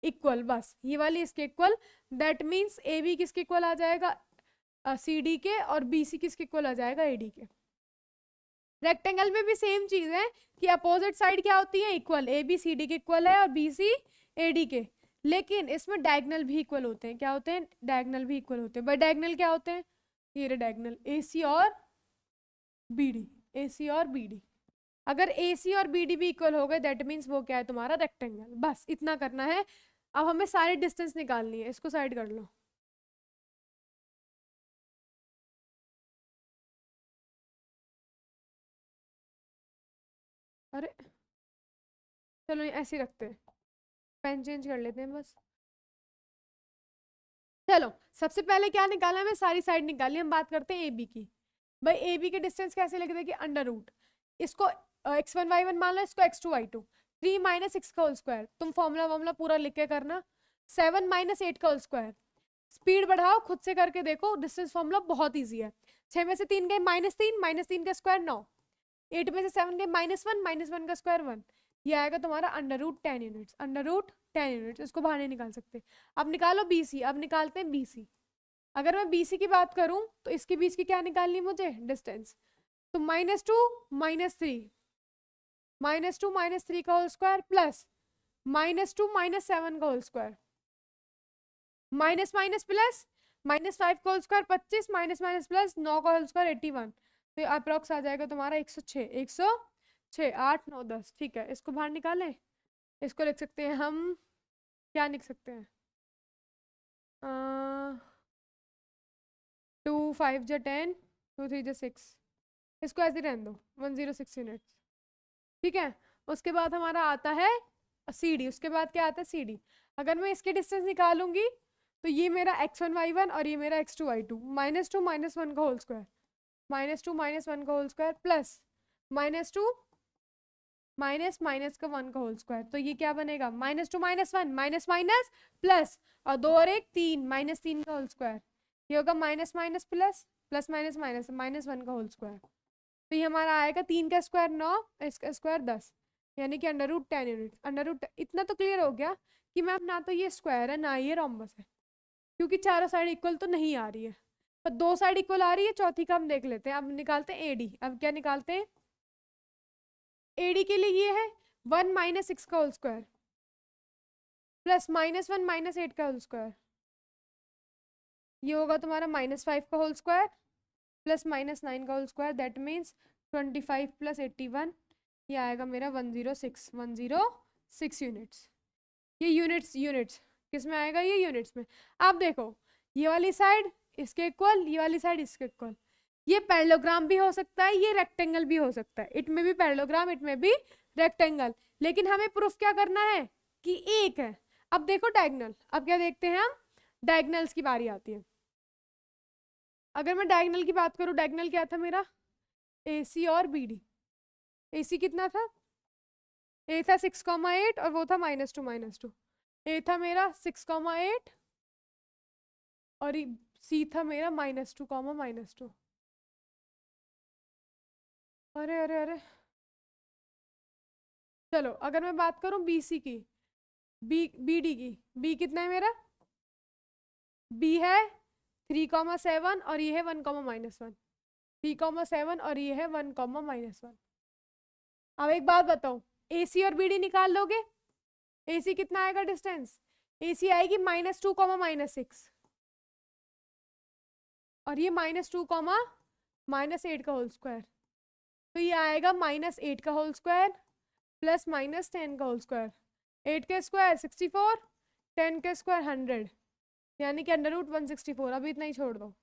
इक्वल। बस ये वाली इसके इक्वल, दैट मींस AB किसके इक्वल आ जाएगा? CD के, और BC किसके इक्वल आ जाएगा? AD के। रेक्टेंगल में भी सेम चीज है कि अपोजिट साइड क्या होती है? इक्वल। AB CD के इक्वल है और BC AD के, लेकिन इसमें डायगोनल भी इक्वल होते हैं। क्या होते हैं? डायगोनल भी इक्वल होते हैं। बाय डायगोनल क्या होते हैं? ये रहे डायगोनल, AC और BD, AC और BD। अगर AC और BD भी इक्वल हो गए दैट मीन्स वो क्या है? तुम्हारा रेक्टेंगल। बस इतना करना है। अब हमें सारी डिस्टेंस निकालनी है, इसको साइड कर लो। अरे चलो ऐसे ही रखते हैं, पेन चेंज कर लेते हैं बस। चलो सबसे पहले क्या निकाला? हमें सारी साइड निकाली। हम बात करते हैं AB की। भाई AB के डिस्टेंस कैसे लिख देंगे? अंडर रूट, इसको x1 y1 मान लो, इसको x2 y2, 3 - 6 का होल स्क्वायर। तुम फॉर्मूला पूरा लिख के करना। 7 - 8 का होल स्क्वायर। स्पीड बढ़ाओ, खुद से करके देखो, डिस्टेंस फॉर्मूला बहुत इजी है। 6 में से 3 गए -3, -3 का स्क्वायर 9, 8 में से 7 गए -1 का स्क्वायर 1, ये आएगा तुम्हारा √10 यूनिट्स, √10 यूनिट्स। इसको बाहर नहीं निकाल सकते। अब निकालो BC, अब निकालते हैं BC। अगर मैं BC की बात करूं तो इसके बीच की क्या निकालनी मुझे, डिस्टेंस। तो -2 -3, -2 -3 का होल स्क्वायर प्लस -2 -7 का whole square, minus minus plus -5 का whole square 25, minus minus plus 9 का होल स्क्वायर 81। तो अप्रोक्स आ जाएगा तुम्हारा 106, 106, 8 9 10। ठीक है, इसको बाहर निकालें। इसको लिख सकते हैं हम, क्या लिख सकते हैं, 2 5 जा 10, 2 3 जा 6, इसको ऐसे रहने दो, 106 यूनिट्स। ठीक है, उसके बाद हमारा आता है CD। उसके बाद क्या आता है CD। अगर मैं इसके डिस्टेंस निकालूंगी तो ये मेरा x1 y1 और ये मेरा x2 y2, -2 -1 का होल स्क्वायर, -2 -1 का whole square plus -2 minus minus का 1 का होल स्क्वायर। तो ये क्या बनेगा, -2 -1 माइनस माइनस प्लस, और 2 और 1 3, -3 का होल स्क्वायर। ये होगा minus minus plus, plus minus minus, -1 का होल स्क्वायर। तो ये हमारा आएगा 3 का स्क्वायर 9, इसका स्क्वायर 10, यानी कि √10 यूनिट। इतना तो क्लियर हो गया कि मैम ना तो ये स्क्वायर है ना ये रोम्बस है, क्योंकि चारों साइड इक्वल तो नहीं आ रही है, पर 2 साइड इक्वल आ रही है। चौथी का हम देख लेते हैं। अब निकालते हैं AD। अब क्या निकालते हैं AD के लिए, ये है 1 -6 का होल स्क्वायर प्लस -1 -8 का होल स्क्वायर, ये होगा तुम्हारा -5 का होल स्क्वायर प्लस -9 का whole square, that means 25 plus 81, ये आएगा मेरा 106 यूनिट्स। ये यूनिट्स किस में आएगा, ये यूनिट्स में। अब देखो, ये वाली साइड इसके इक्वल, ये वाली साइड इसके इक्वल। ये पैरेललोग्राम भी हो सकता है, ये रेक्टेंगल भी हो सकता है। इट में भी पैरेललोग्राम, इट में भी रेक्टेंगल, लेकिन हमें प्रूफ क्या करना है कि एक है। अब देखो डायगोनल, अब क्या देखते हैं हम, डायगोनल्स की बारी आती है। अगर मैं डायगोनल की बात करूं, डायगोनल क्या था मेरा, AC और BD। AC कितना था, A था 6,8 और वो था -2 -2। A था मेरा 6,8 और C था मेरा -2 -2। अरे अरे अरे, चलो अगर मैं बात करूं BC की, BD की, B कितना है मेरा, B है 3,7 और ये है 1, -1, 3,7 और ये है 1, -1। अब एक बात बताओ, AC और BD निकाल लोगे, AC कितना आएगा डिस्टेंस, AC आएगी -2, -6 और ये -2, -8 का होल स्क्वायर। तो ये आएगा -8 का होल स्क्वायर प्लस -10 का होल स्क्वायर। 8 के स्क्वायर 64, 10 के स्क्वायर 100, यानी कि √164। अभी इतना ही छोड़ दो।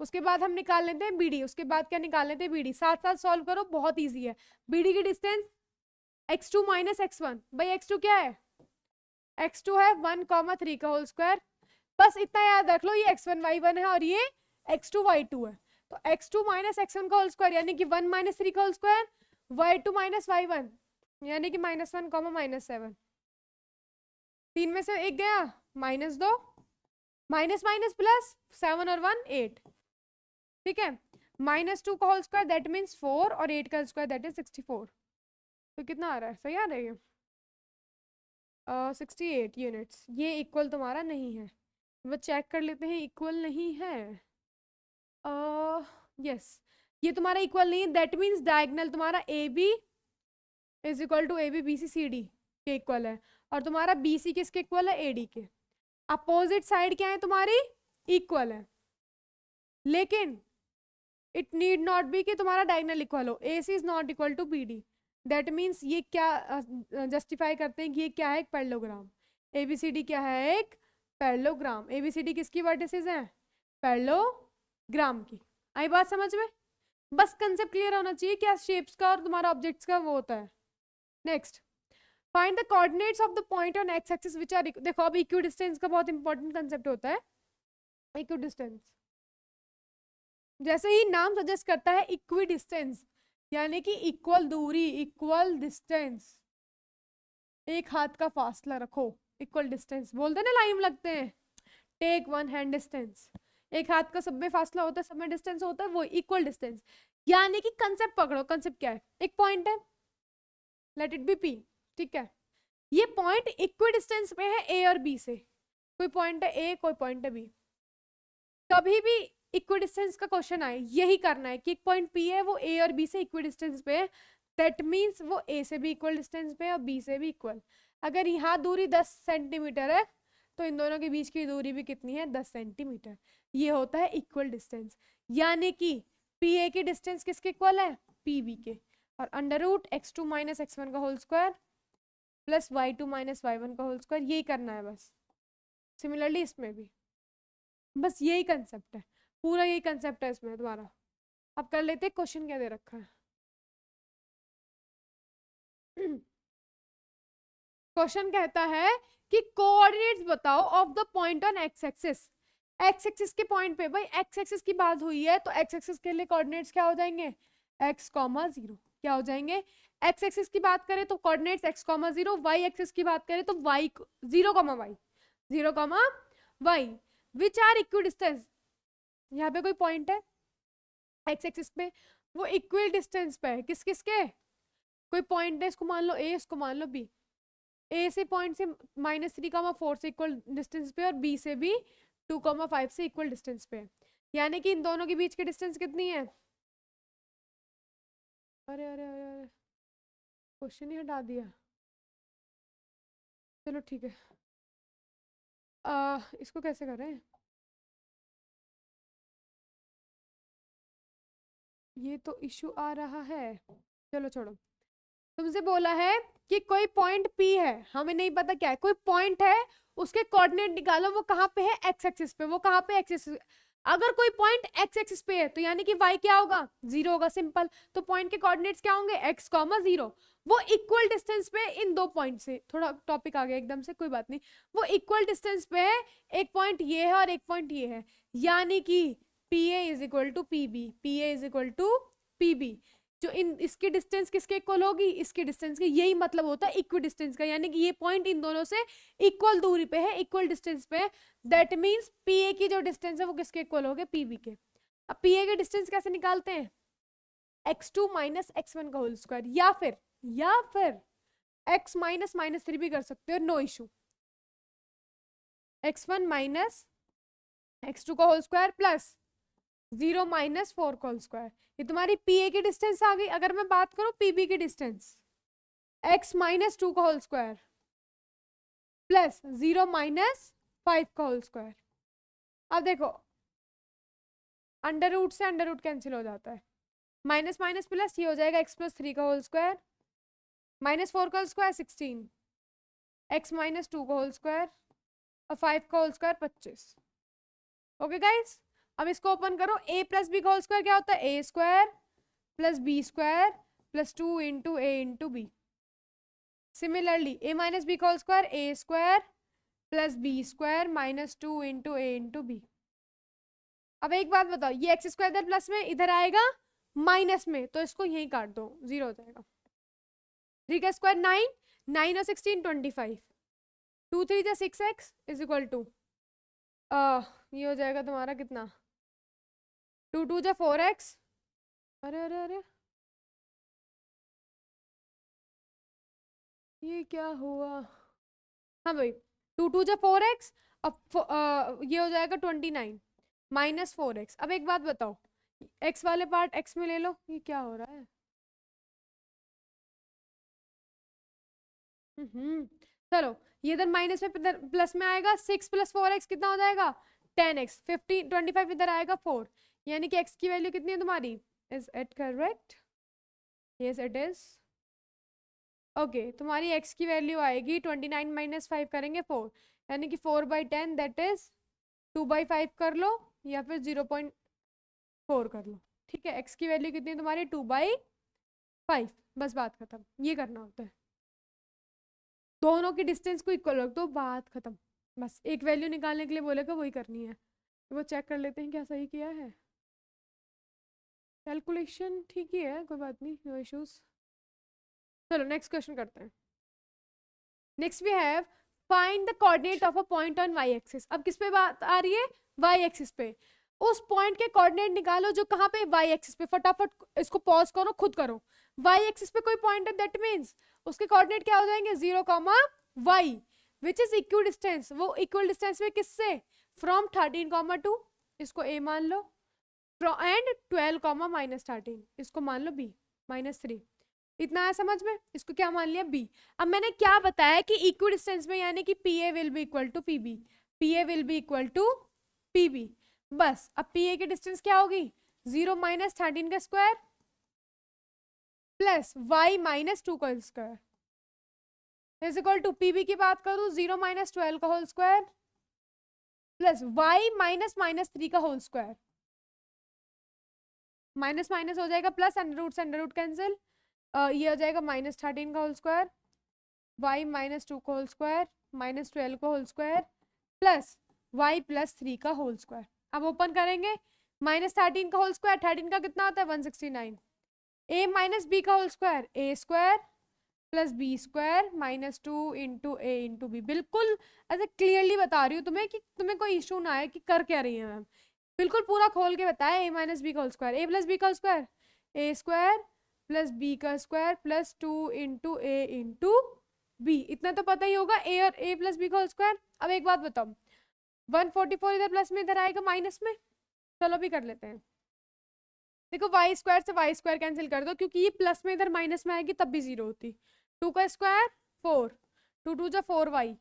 उसके बाद हम निकाल लेते हैं BD। उसके बाद क्या निकाल लेते हैं BD, साथ साथ सॉल्व करो, बहुत इजी है। BD की डिस्टेंस x2 - x1, भाई x2 क्या है, x2 है 1, 3 का होल स्क्वायर। बस इतना याद रख लो, ये x1 y1 है और ये x2 y2 है। तो x2 - x1 का होल स्क्वायर यानी कि 1 - 3 का होल स्क्वायर, y2 - y1 यानी कि -1, -7। 3 में से एक गया, -2, माइनस माइनस प्लस 7 और 1 8। ठीक है, -2 का होल स्क्वायर दैट मीन्स 4 और 8 का स्क्वायर दैट इज 64। तो कितना आ रहा है, सही आ रहा है ये 68 यूनिट्स। ये इक्वल तुम्हारा नहीं है, वो चेक कर लेते हैं, इक्वल नहीं है। यस, ये तुम्हारा इक्वल नहीं है, दैट मीन्स डायगोनल तुम्हारा AB is equal to AB BC CD के इक्वल है, और तुम्हारा BC किसके इक्वल है, AD के। अपोजिट साइड क्या है तुम्हारी, इक्वल है, लेकिन इट नीड नॉट बी कि तुम्हारा डायगोनल इक्वल हो। AC is not equal to BD, that means ये क्या जस्टिफाई करते हैं कि ये क्या है, एक पैरेललोग्राम। ABCD क्या है, एक पैरेललोग्राम। ABCD किसकी वर्टिसेस हैं, पैरेललोग्राम की। आई बात समझ में, बस कंसेप्ट क्लियर होना चाहिए क्या शेप्स का और तुम्हारा ऑब्जेक्ट्स का वो होता है। Next, find the coordinates of the point on x axis which are, देखो अब इक्विडिस्टेंस का बहुत इंपॉर्टेंट कंसेप्ट होता है। इक्विडिस्टेंस जैसे ही नाम सजेस्ट करता है, इक्विडिस्टेंस यानी कि इक्वल दूरी, इक्वल डिस्टेंस, एक हाथ का फासला रखो, इक्वल डिस्टेंस बोलते ना, लाइन लगते हैं, टेक 1 हैंड डिस्टेंस। एक हाथ का सब में फासला होता है, सब में डिस्टेंस होता है, वो इक्वल डिस्टेंस। यानी कि कंसेप्ट पकड़ो, कंसेप्ट क्या है, एक पॉइंट है, लेट इट बी पी, ठीक है, ये पॉइंट इक्वी डिस्टेंस पे है ए और बी से, कोई पॉइंट है ए, कोई पॉइंट है बी, कभी भी इक्वी डिस्टेंस का क्वेश्चन आए यही करना है कि एक पॉइंट पी है वो ए और बी से इक्वी डिस्टेंस पे है, दैट मीन्स वो ए से भी इक्वल डिस्टेंस पे है और बी से भी इक्वल। अगर यहाँ दूरी 10 सेंटीमीटर है तो इन दोनों के बीच की दूरी भी कितनी है, 10 सेंटीमीटर। ये होता है इक्वल डिस्टेंस, यानी कि पी ए की डिस्टेंस किसके इक्वल है, पी बी के, और under root x2 minus x1 का whole square plus y2 minus y1 का होल स्क्वायर, यही करना है बस। सिमिलरली इसमें भी बस यही कंसेप्ट है, पूरा यही कंसेप्ट है इसमें तुम्हारा। अब कर लेते हैं क्वेश्चन क्या दे रखा है। क्वेश्चन कहता है कि कोऑर्डिनेट्स बताओ of the point on x axis. X axis के पॉइंट पे, भाई एक्स एक्सिस की बात हुई है तो एक्स एक्सिस के लिए कोऑर्डिनेट्स क्या हो जाएंगे, x, 0 क्या हो जाएंगे, एक्स एक्सिस की बात करें तो कोऑर्डिनेट्स x, 0, वाई एक्सिस की बात करें तो y 0, y 0, y which are equidistance. यहाँ पे कोई पॉइंट है एक्स एक्सिस पे, वो इक्वल डिस्टेंस पे है, किस किस के, कोई पॉइंट है, इसको मान लो ए, इसको मान लो बी, ए से पॉइंट से -3, 4 से इक्वल डिस्टेंस पे और बी से भी 2, 5 से इक्वल डिस्टेंस पे है, यानी कि इन दोनों के बीच की डिस्टेंस कितनी है, अरे अरे अरे अरे क्वेश्चन ही हटा दिया, चलो ठीक है, इसको कैसे करें, ये तो इशू आ रहा है, चलो छोड़ो। तुमसे बोला है कि कोई पॉइंट P है, हमें नहीं पता क्या है, कोई पॉइंट है, उसके कोऑर्डिनेट निकालो, वो कहाँ पे है, एक्स एक्सिस पे, वो कहाँ पे एक्सिस, अगर कोई पॉइंट एक्स एक्सिस पे है तो यानी कि y क्या होगा, 0 होगा, सिंपल। तो पॉइंट के कोऑर्डिनेट्स क्या होंगे, x, 0, वो इक्वल डिस्टेंस पे इन दो पॉइंट से, थोड़ा टॉपिक आ गया एकदम से, कोई बात नहीं, वो इक्वल डिस्टेंस पे है, एक पॉइंट ये है और एक पॉइंट ये है, यानी कि P A is equal to P B, P A is equal to P B, जो इन इसकी डिस्टेंस किसके इक्वल होगी, इसकी डिस्टेंस के, यही मतलब होता है इक्वी डिस्टेंस का, यानी कि ये पॉइंट इन दोनों से इक्वल दूरी पे है, इक्वल डिस्टेंस पे है, दैट मींस पी ए की जो डिस्टेंस है वो किसके इक्वल हो गए, पी बी के। अब पी ए की डिस्टेंस कैसे निकालते हैं, x2 माइनस x1 का होल स्क्वायर, या फिर x माइनस -3 भी कर सकते हो, no issue, x1 minus x2 का होल स्क्वायर प्लस 0 माइनस 4 का होल स्क्वायर, ये तुम्हारी पी ए की डिस्टेंस आ गई। अगर मैं बात करूं पी बी की डिस्टेंस, x माइनस 2 का होल स्क्वायर प्लस 0 माइनस 5 का होल स्क्वायर। अब देखो अंडर रूट से अंडर रूट कैंसिल हो जाता है, माइनस माइनस प्लस, ये हो जाएगा x प्लस 3 का होल स्क्वायर माइनस 4 का होल स्क्वायर 16, x माइनस 2 का होल स्क्वायर और 5 का होल स्क्वायर 25। ओके गाइस, अब इसको ओपन करो, a प्लस बी का होल स्क्वायर क्या होता है, a square plus b square plus 2 into a into b. Similarly a minus b का whole square a square plus b square minus 2 into a into b. अब एक बात बताओ, ये एक्स स्क्वायर इधर प्लस में, इधर आएगा माइनस में, तो इसको यहीं काट दो, 0 हो जाएगा। 3 का स्क्वायर 9, 9 और 16 25, 2 3 जा 6x इज इक्वल टू, ये हो जाएगा तुम्हारा कितना, 2 2 जा 4x, अरे अरे अरे ये क्या हुआ, हाँ भाई 2 2 जा 4x, अब ये हो जाएगा 29 माइनस 4x। अब एक बात बताओ, x वाले पार्ट x में ले लो, ये क्या हो रहा है, चलो ये इधर माइनस में प्लस में आएगा, 6 प्लस 4x कितना हो जाएगा 10x, 50 25 इधर आएगा 4, यानी कि x की वैल्यू कितनी है तुम्हारी, is it correct, yes it is, okay तुम्हारी x की वैल्यू आएगी 29 माइनस 5 करेंगे 4, यानी कि 4/10 दैट इज 2/5 कर लो या फिर 0.4 कर लो, ठीक है, x की वैल्यू कितनी है तुम्हारी 2/5, बस बात खत्म, ये करना होता है, दोनों की डिस्टेंस को इक्वल रख दो, बात खत्म, बस एक वैल्यू निकालने के लिए बोलेगा वही करनी है, तो वो चेक कर लेते हैं क्या सही किया है, कैलकुलेशन ठीक ही है, कोई बात नहीं, नो इश्यूज। चलो नेक्स्ट क्वेश्चन करते हैं। Next we have find the coordinate of a point on y axis. अब किस पे बात आ रही है, वाई एक्सिस पे। उस पॉइंट के कोऑर्डिनेट निकालो जो कहाँ पे, वाई एक्सिस पे। फटाफट इसको पॉज करो, खुद करो। वाई एक्सिस पे कोई पॉइंट है, दैट मींस उसके कोऑर्डिनेट क्या हो जाएंगे, 0, y which is equal distance. वो इक्वल डिस्टेंस में किससे, फ्रॉम 13, 2, इसको a मान लो, एंड 12, -13, इसको मान लो b, -3। इतना है समझ में, इसको क्या मान लिया, b। अब मैंने क्या बताया कि इक्वल डिस्टेंस में, यानी कि pa will be equal to pb, pa will be equal to pb। बस अब pa की डिस्टेंस क्या होगी, 0 - 13 का स्क्वायर प्लस y -2 का square is equal to pb की बात करूं 0 - 12 का होल स्क्वायर प्लस y -3 का होल स्क्वायर। माइनस माइनस हो जाएगा प्लस, अंडर रूट कैंसिल, ये हो जाएगा -13 का होल स्क्वायर, y -2 का होल स्क्वायर, -12 का होल स्क्वायर प्लस y +3 का होल स्क्वायर। अब ओपन करेंगे, -13 का होल स्क्वायर, 13 का कितना होता है 169, a माइनस बी का whole square, a square plus b square -2 into a into b. बिल्कुल ऐसे क्लियरली बता रही हूँ तुम्हें कि तुम्हें कोई इशू ना आए कि कर क्या रही है मैम, बिल्कुल पूरा खोल के बताया। a माइनस बी का whole square, a plus b का whole square, a square plus b का square plus 2 into a into b. इतना तो पता ही होगा, a और a प्लस बी का होल स्क्वायर। अब एक बात बताओ, 144 इधर प्लस में, इधर आएगा माइनस में, चलो भी कर लेते हैं। देखो वाई स्क्वायर से वाई स्क्वायर कैंसिल कर दो, क्योंकि ये प्लस में इधर माइनस में आएगी तब भी 0 होती। 2 का स्क्वायर 4, 2 2 जा 4y,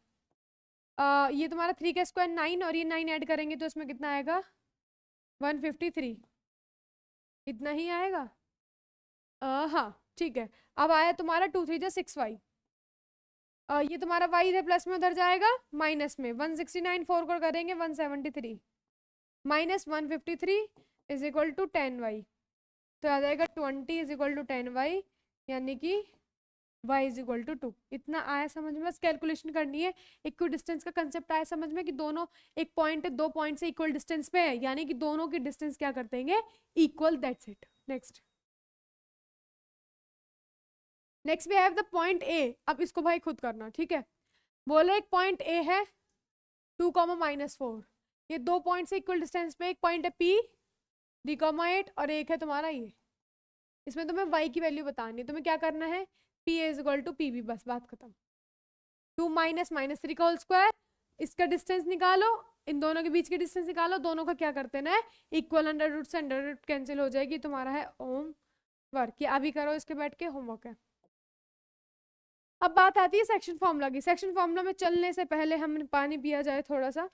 ये तुम्हारा 3 का स्क्वायर 9, और ये 9 ऐड करेंगे तो इसमें कितना आएगा 153, इतना ही आएगा। हाँ ठीक है। अब आया तुम्हारा 2 3 जा 6y, ये तुम्हारा y इधर प्लस में उधर जाएगा माइनस में, 169 4 को करेंगे 173 -153 इज इक्वल टू 10y, तो आ जाएगा 20 इज इक्वल टू 10y, यानी कि y इज इक्वल टू 2। इतना आया समझ में, बस कैलकुलेशन करनी है। इक्वल डिस्टेंस का कंसेप्ट आया समझ में कि दोनों, एक पॉइंट है, दो पॉइंट से इक्वल डिस्टेंस पे है, यानी कि दोनों की डिस्टेंस क्या कर देंगे, equal, that's it. Next next we have the point A. अब इसको भाई खुद करना, ठीक है। बोले एक पॉइंट ए है 2, -4, ये दो पॉइंट से इक्वल डिस्टेंस पे, एक पॉइंट है P 3, 8 और एक है तुम्हारा ये। इसमें तुम्हें y की वैल्यू बतानी है, तुम्हें क्या करना है, P is equal to PB, बस बात खत्म। 2 -3 का होल स्क्वायर, इसका डिस्टेंस निकालो, इन दोनों के बीच की डिस्टेंस निकालो, दोनों का क्या करते ना, इक्वल, अंडर रूट से अंडर रूट कैंसिल हो जाएगी, तुम्हारा है ओम वर्क। ये अभी करो, इसके बैठ के होमवर्क है। अब बात आती है सेक्शन फॉर्मूला की। सेक्शन फॉर्मूला में चलने से पहले हम पानी पिया जाए थोड़ा सा।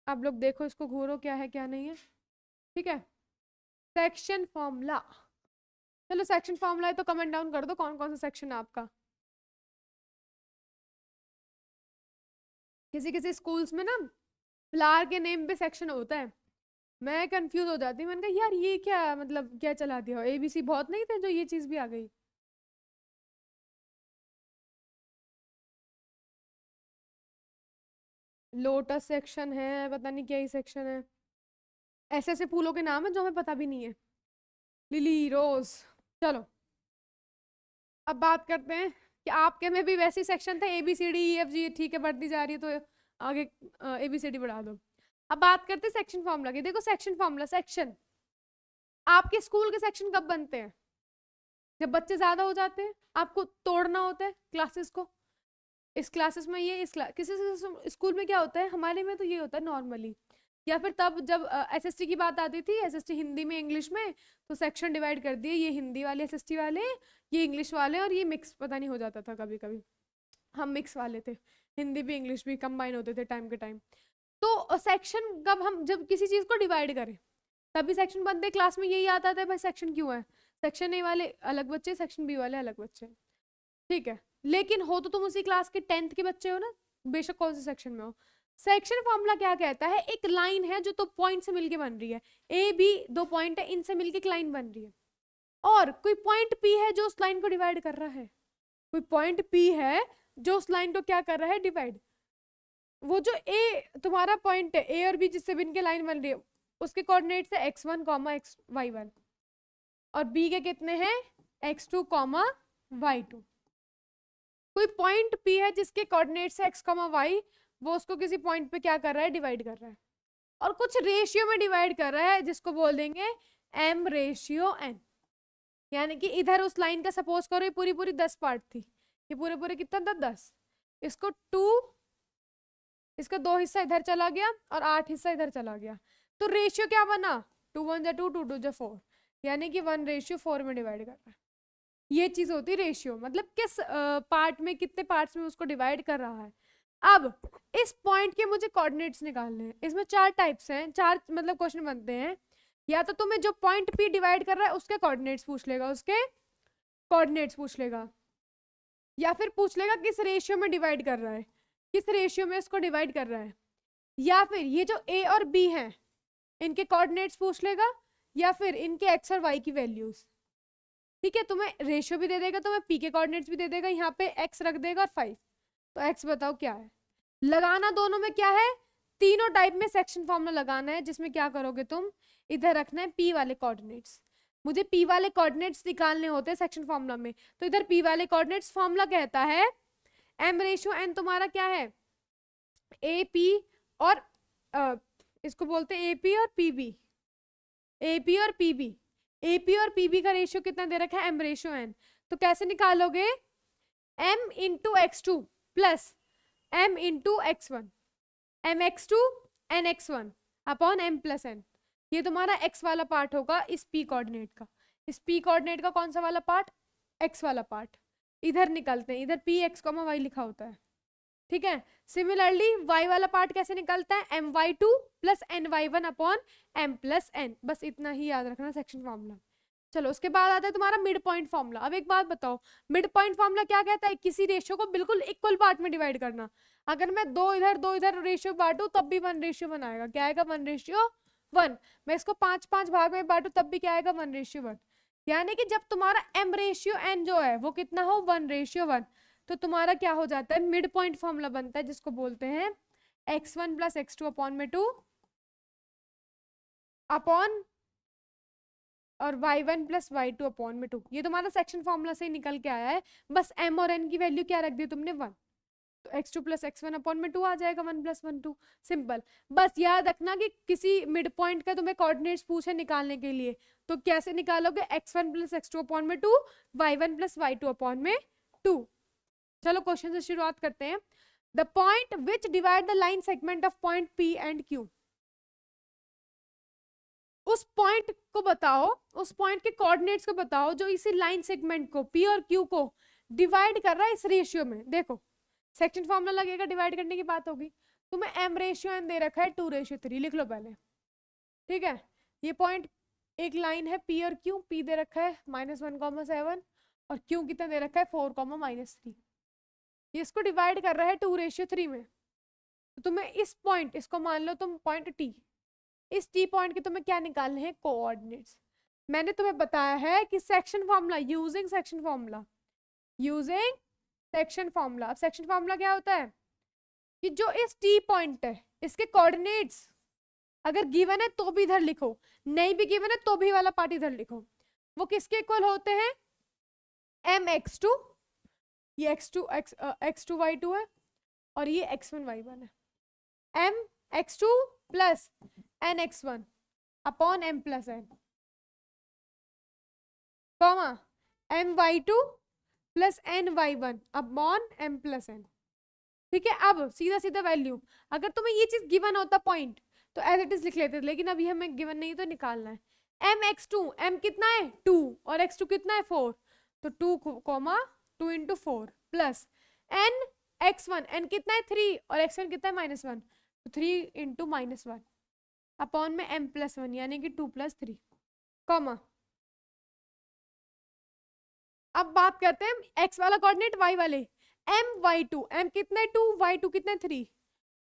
आप लोग देखो इसको, घूरो क्या है क्या नहीं है, ठीक है। सेक्शन फॉर्मूला, चलो सेक्शन फॉर्मूला है तो कमेंट डाउन कर दो कौन कौन सा सेक्शन है आपका। किसी किसी स्कूल्स में ना फ्लावर के नेम पे सेक्शन होता है, मैं कंफ्यूज हो जाती हूँ, मैंने कहा यार ये क्या मतलब, क्या चला दिया, ABC बहुत नहीं थे जो ये चीज भी आ गई। लोटस सेक्शन है, पता नहीं क्या ही सेक्शन है, ऐसे ऐसे फूलों के नाम है जो हमें पता भी नहीं है, लिली, रोज। चलो अब बात करते हैं कि आपके में भी वैसे सेक्शन थे, ABCDEFG, ठीक है बढ़ती जा रही है तो आगे ABCD बढ़ा दो। अब बात करते हैं सेक्शन फॉर्मूला की। देखो सेक्शन फॉर्मूला, सेक्शन आपके स्कूल के सेक्शन कब बनते हैं, जब बच्चे ज्यादा हो जाते हैं, आपको तोड़ना होता है क्लासेस को। इस क्लासेस में ये, किसी स्कूल में क्या होता है, हमारे में तो ये होता है नॉर्मली, या फिर तब जब SST की बात आती थी, SST हिंदी में इंग्लिश में, तो सेक्शन डिवाइड कर दिए, ये हिंदी वाले SST वाले, ये इंग्लिश वाले, और ये मिक्स पता नहीं हो जाता था कभी कभी, हम मिक्स वाले थे, हिंदी भी इंग्लिश भी कंबाइन होते थे टाइम के टाइम। तो सेक्शन कब, हम जब किसी चीज को डिवाइड करें तभी सेक्शन बनते। क्लास में यही आता था भाई सेक्शन क्यों है, सेक्शन A वाले अलग बच्चे, सेक्शन B वाले अलग बच्चे, ठीक है। लेकिन हो तो तुम उसी क्लास के 10th के बच्चे हो ना, बेशक कौन से सेक्शन में हो। सेक्शन फॉर्मूला क्या कहता है, एक लाइन है जो दो पॉइंट से मिलके बन रही है, A B दो पॉइंट है, इनसे मिलके एक लाइन बन रही है, और कोई पॉइंट P है जो उस लाइन को डिवाइड कर रहा है, कोई पॉइंट P है जो उस लाइन को क्या कर रहा है, डिवाइड। वो जो A तुम्हारा पॉइंट है, A और B जिससे मिलके लाइन बन रही है, उसके कोऑर्डिनेट्स है x1, y1, और B के कितने हैं x2, y2। कोई पॉइंट P है जिसके कोऑर्डिनेट्स है x, y, वो उसको किसी पॉइंट पे क्या कर रहा है, डिवाइड कर रहा है। और कुछ रेशियो में डिवाइड कर रहा है जिसको बोल देंगे m/n। यानी कि इधर उस लाइन का सपोज करो ये पूरी पूरी 10 पार्ट थी, ये पूरे पूरे कितना था 10, इसको 2, इसका 2 हिस्सा इधर चला गया और 8 हिस्सा इधर चला गया, तो रेशियो क्या बना 2 1 2 2 2 4, यानी कि 1/4 में डिवाइड कर रहा है। ये चीज होती है रेशियो, मतलब किस पार्ट में कितने पार्ट्स में उसको डिवाइड कर रहा है। अब इस पॉइंट के मुझे कोऑर्डिनेट्स निकालने हैं। इसमें 4 टाइप्स हैं, 4 मतलब क्वेश्चन बनते हैं। या तो तुम्हें जो पॉइंट P डिवाइड कर रहा है उसके कोऑर्डिनेट्स पूछ लेगा, उसके कोऑर्डिनेट्स पूछ लेगा, या फिर पूछ लेगा किस रेशियो में डिवाइड कर रहा है, किस रेशियो में इसको डिवाइड कर रहा है, या फिर ये जो A और B हैं इनके कोऑर्डिनेट्स पूछ लेगा, या फिर इनके x और y की वैल्यूज। ठीक है, तुम्हें रेशियो भी दे देगा, तुम्हें P के कोऑर्डिनेट्स भी दे देगा, यहाँ पे x रख देगा और 5। तो x बताओ क्या है। लगाना दोनों में क्या है, तीनों टाइप में सेक्शन फॉर्मूला लगाना है, जिसमें क्या करोगे तुम, इधर रखना है P वाले कोऑर्डिनेट्स। मुझे P वाले कोऑर्डिनेट्स निकालने होते हैं सेक्शन फॉर्मूला में, तो इधर P वाले कोऑर्डिनेट्स फॉर्मूला कहता है m/n तुम्हारा क्या है, AP और इसको बोलते हैं AP और PB, AP और PB। AP और PB का रेशियो कितना दे रखा है m/n, तो कैसे निकालोगे, m into x2 plus m into x1, mx2 nx1 upon m plus n। ये तुम्हारा x वाला पार्ट होगा इस P कोऑर्डिनेट का, इस P कोऑर्डिनेट का कौन सा वाला पार्ट, x वाला पार्ट। इधर निकलते हैं, इधर Px, y लिखा होता है। ठीक है, सिमिलरली y वाला पार्ट कैसे निकलता है, my2 plus ny1 upon m plus n। बस इतना ही याद रखना सेक्शन फॉर्मूला। चलो उसके बाद आता है तुम्हारा मिड पॉइंट फॉर्मूला। अब एक बात बताओ, मिड पॉइंट फॉर्मूला क्या कहता है, किसी रेशियो को बिल्कुल इक्वल पार्ट में डिवाइड करना। अगर मैं 2 इधर रेशियो बांटू तब भी 1/1 आएगा, क्या आएगा 1/1। मैं इसको 5 भाग में बांटू तब भी क्या आएगा 1/1। यानी कि जब तुम्हारा m/n जो है वो कितना हो 1/1, तो तुम्हारा क्या हो जाता है, मिड पॉइंट फॉर्मूला बनता है, जिसको बोलते हैं x1 प्लस x2 अपॉन में 2 अपॉन और y1 प्लस y2 अपॉन में 2। ये तुम्हारा सेक्शन फॉर्मूला से ही निकल के आया है। बस m और n की वैल्यू क्या रख दी तुमने 1, तो x2 प्लस x1 अपॉन में 2 आ जाएगा, 1 प्लस 1 2। सिंपल। बस याद रखना कि किसी मिड पॉइंट का तुम्हें कोऑर्डिनेट्स पूछे निकालने के लिए, तो कैसे निकालोगे, x1 प्लस x2 अपॉन में 2, y1 प्लस y2 अपॉन में 2। चलो क्वेश्चन से शुरुआत करते हैं। The point which divide the line segment of point P and Q। उस पॉइंट को बताओ, उस पॉइंट के कोऑर्डिनेट्स को बताओ जो इसी लाइन सेगमेंट को P और Q को डिवाइड कर रहा है इस रेशियो में। देखो सेक्शन फॉर्मूला लगेगा, डिवाइड करने की बात होगी। तुम्हें m/n दे रखा है 2/3, लिख लो पहले। ठीक है, ये पॉइंट एक लाइन है P और Q, P दे रखा है -1,7 और Q कितना दे रखा है 4,-3। ये इसको डिवाइड कर रहा है 2/3 में। तो तुम्हें इस पॉइंट, इसको मान लो तुम पॉइंट T, इस T पॉइंट के तुम्हें क्या निकालने हैं, कोऑर्डिनेट्स। मैंने तुम्हें बताया है कि section formula, using section formula, using section formula. अब सेक्शन फॉर्मूला क्या होता है कि जो इस T पॉइंट है इसके कोऑर्डिनेट्स अगर गिवन है तो भी इधर लिखो, नहीं भी गिवन है तो भी वाला पार्ट इधर लिखो। वो किसके इक्वल होते हैं, mx2, ये x2 y2 है और ये x1 y1 है। mx2 plus nx1 upon m plus n, comma my2 plus ny1 upon m plus n। ठीक है, अब सीधा सीधा वैल्यू, अगर तुम्हें ये चीज गिवन होता पॉइंट तो एज इट इज लिख लेते, लेकिन अभी हमें गिवन नहीं तो निकालना है। mx2, m कितना है 2 और x2 कितना है 4, तो 2 comma 2 into 4 plus nx1, n कितना है 3 और x1 कितना है -1, तो 3 इंटू -1 अपॉन में m प्लस 1 यानी कि 2 प्लस 3, कॉमा। अब बात करते हैं x वाला कोऑर्डिनेट y वाले, my2, m कितना है 2, y2 कितना है 3,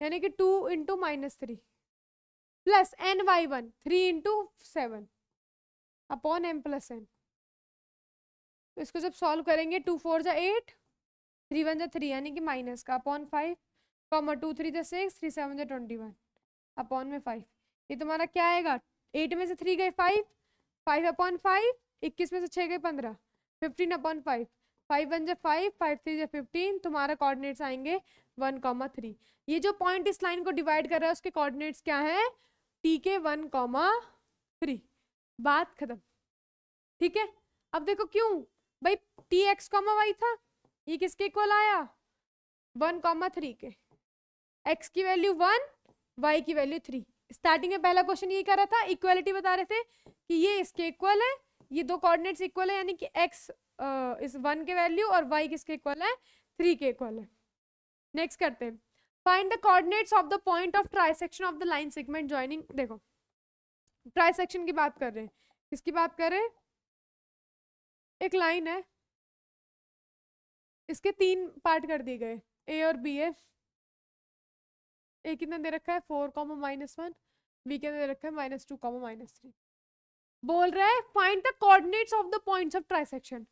यानी कि 2 into -3 plus ny1 3 into 7 upon m plus n। तो इसको जब सॉल्व करेंगे 2 4 जा 8, 3 1 जा 3 यानी कि माइनस का अपॉन 5, कॉमा 2 3 जा 6, 3 7 जा 21 अपॉन में 5। ये तुम्हारा क्या आएगा, 8 में से 3 गए 5, 5 अपॉन 5, 21 में से 6 गए 15, 15 अपॉन 5, 5 1 जा 5, 5 3 जा 15। तुम्हारा कोऑर्डिनेट्स आएंगे 1, 3। ये जो पॉइंट इस लाइन को डिवाइड कर रहा है उसके कोऑर्डिनेट्स क्या है tk1,3, बात खत्म। ठीक है, अब देखो क्यों भाई, tx,y था, ये किसके इक्वल आया 1,3 के, x की वैल्यू 1, y की वैल्यू 3। स्टार्टिंग में पहला क्वेश्चन यही कर रहा था, इक्वालिटी बता रहे थे कि ये इसके इक्वल है, ये दो कोऑर्डिनेट्स इक्वल है, यानी कि x इस 1 के वैल्यू और y किसके इक्वल है 3 के इक्वल है। नेक्स्ट करते हैं, find the coordinates of the point of trisection of the line segment joining. देखो ट्राइसेक्शन की बात कर रहे हैं, किसकी बात कर रहे हैं, एक लाइन है, इसके 3 पार्ट कर दिए गए, ए और बी है, ए कितना दे रखा है 4,-1, बी कितना दे रखा है -2,-3। बोल रहा है find the coordinates of the points of trisection.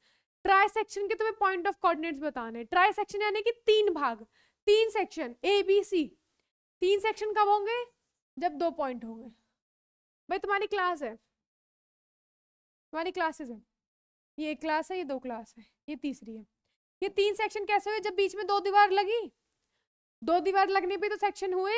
Trisection के तुम्हें पॉइंट ऑफ कोऑर्डिनेट्स बताने। ट्राइसेक्शन यानी कि 3 भाग, 3 section A B C. 3 section कब होंगे, जब 2 पॉइंट होंगे। भाई तुम्हारी क्लास है, तुम्हारी क्लासेस है, ये एक क्लास है, ये 2 क्लास है, ये तीसरी है। ये 3 सेक्शन कैसे हुए, जब बीच में 2 दीवार लगी, 2 दीवार लगने पे तो सेक्शन हुए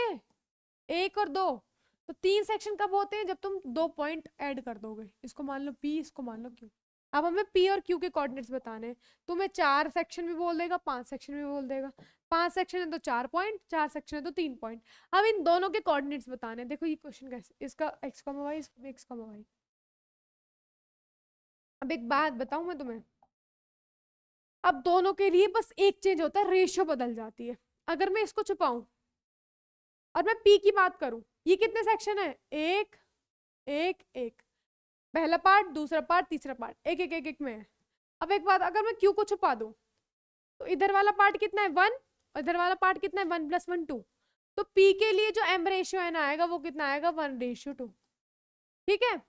1 और 2। तो 3 सेक्शन कब होते हैं, जब तुम 2 पॉइंट ऐड कर दोगे, इसको मान लो P, इसको मान लो Q। अब हमें P और Q के कोऑर्डिनेट्स बताने हैं, तुम्हें 4 सेक्शन भी बोल देगा, 5 सेक्शन भी बोल देगा। 5 सेक्शन है तो 4 पॉइंट, 4 सेक्शन है तो 3 पॉइंट। अब इन दोनों के कोऑर्डिनेट्स बताने हैं। देखो ये क्वेश्चन कैसे, इसका x, y, इसका भी x, y। अब एक बात बताऊं मैं तुम्हें, अब दोनों के लिए बस एक चेंज होता है, रेशियो बदल जाती है। अगर मैं इसको छुपाऊं और मैं P की बात करूं, ये कितने सेक्शन है, 1 1 1, पहला पार्ट, दूसरा पार्ट, तीसरा पार्ट, एक एक एक एक में है। अब एक बात, अगर मैं Q को छुपा दूं तो इधर वाला पार्ट कितना है 1, और इधर वाला पार्ट कितना है 1 + 1 2। तो P के लिए जो M रेशियो है ना आएगा वो कितना आएगा 1:2। ठीक है,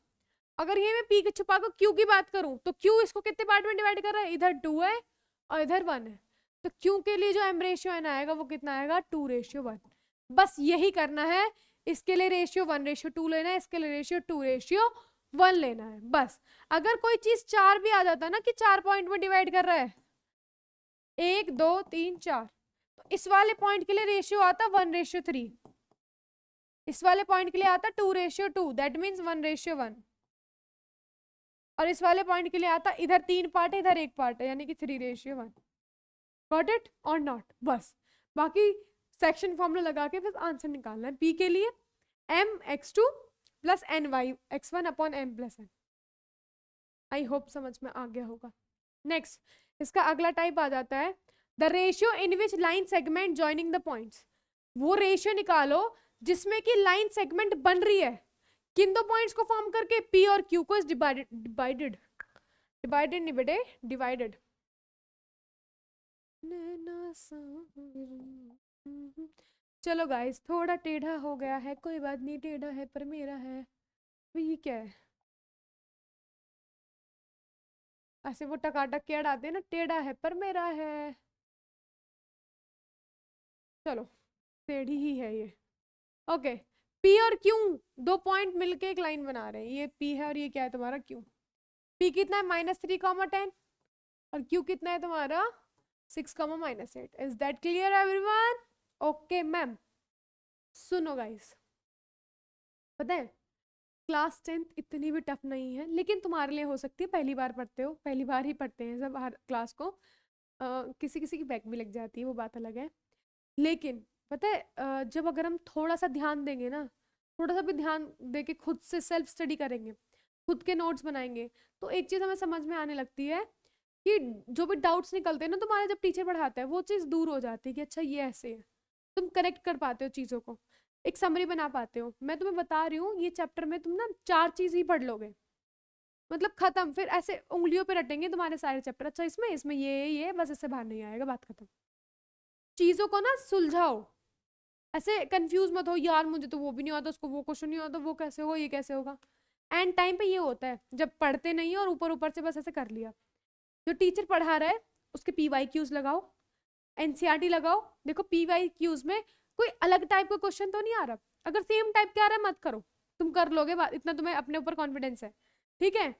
अगर ये मैं P को छुपा कर Q की बात करूं तो Q इसको कितने पार्ट में डिवाइड कर रहा है, इधर 2 है और इधर 1 है। तो Q के लिए जो M रेशियो है ना आएगा वो कितना आएगा 2:1। बस यही करना है, इसके लिए रेशियो 1:2 लेना है, इसके लिए रेशियो 2:1 लेना है बस। अगर कोई चीज 4 भी आ जाता ना कि 4 पॉइंट में डिवाइड कर रहा है, 1 2 3 4, तो इस वाले पॉइंट के लिए रेशियो आता 1:3, इस वाले पॉइंट के लिए आता 2:2, दैट मीन्स 1:1। और इस वाले पॉइंट के लिए आता, इधर 3 पार्ट है, इधर 1 पार्ट है, यानी कि 3:1। गॉट इट और नॉट, बस बाकी सेक्शन फॉर्मूला लगा के बस आंसर निकालना है। P के लिए mx2 + ny(x1/m+n)। आई होप समझ में आ गया होगा। नेक्स्ट, इसका अगला टाइप आ जाता है the ratio in which line segment joining the points. वो रेशियो निकालो जिसमें कि लाइन सेगमेंट बन रही है, किन दो पॉइंट्स को फॉर्म करके, P और Q को डिवाइडेड नहीं बेटे, डिवाइडेड। चलो गाइस, थोड़ा टेढ़ा हो गया है, कोई बात नहीं, टेढ़ा है पर मेरा है। तो ये क्या है, ऐसे वो टकाटक के अड़ाते हैं ना, टेढ़ा है पर मेरा है। चलो टेढ़ी ही है ये। ओके, P और Q 2 पॉइंट मिलके एक लाइन बना रहे हैं, ये P है और ये क्या है तुम्हारा Q। P कितना है -3,10 और Q कितना है तुम्हारा 6,-8। Is that clear everyone? Okay ma'am. सुनो गाइस, पता है क्लास 10th इतनी भी टफ नहीं है, लेकिन तुम्हारे लिए हो सकती है, पहली बार पढ़ते हो, पहली बार ही पढ़ते हैं सब हर क्लास को। किसी किसी की बैक भी लग जाती है, वो बात अलग है। लेकिन पता है जब अगर हम थोड़ा सा ध्यान देंगे ना, थोड़ा सा भी ध्यान देके खुद से सेल्फ स्टडी करेंगे, खुद के नोट्स बनाएंगे, तो एक चीज हमें समझ में आने लगती है कि जो भी डाउट्स निकलते हैं ना तुम्हारे, जब टीचर पढ़ाता है वो चीज़ दूर हो जाती है कि अच्छा ये ऐसे है। तुम करेक्ट कर पाते हो चीज़ों को, एक समरी बना पाते हो। मैं तुम्हें बता रही हूँ, ये चैप्टर में तुम ना 4 चीज़ ही पढ़ लोगे, मतलब खत्म। फिर ऐसे उंगलियों पे रटेंगे तुम्हारे सारे चैप्टर, अच्छा इसमें इसमें ये बस, इससे बाहर नहीं आएगा, बात खत्म। चीज़ों को ना सुलझाओ, ऐसे कंफ्यूज मत हो, यार मुझे तो वो भी नहीं आता, उसको वो क्वेश्चन नहीं आता, वो कैसे हो, ये कैसे होगा। एंड टाइम पे ये होता है जब पढ़ते नहीं और ऊपर ऊपर से बस ऐसे कर लिया। जो टीचर पढ़ा रहा है उसके PYQs लगाओ, NCERT लगाओ। देखो PYQs में कोई अलग टाइप का क्वेश्चन तो नहीं आ रहा, अगर सेम टाइप के आ रहा है मत करो, तुम कर लोगे बात, इतना तुम्हें अपने ऊपर कॉन्फिडेंस है, ठीक है।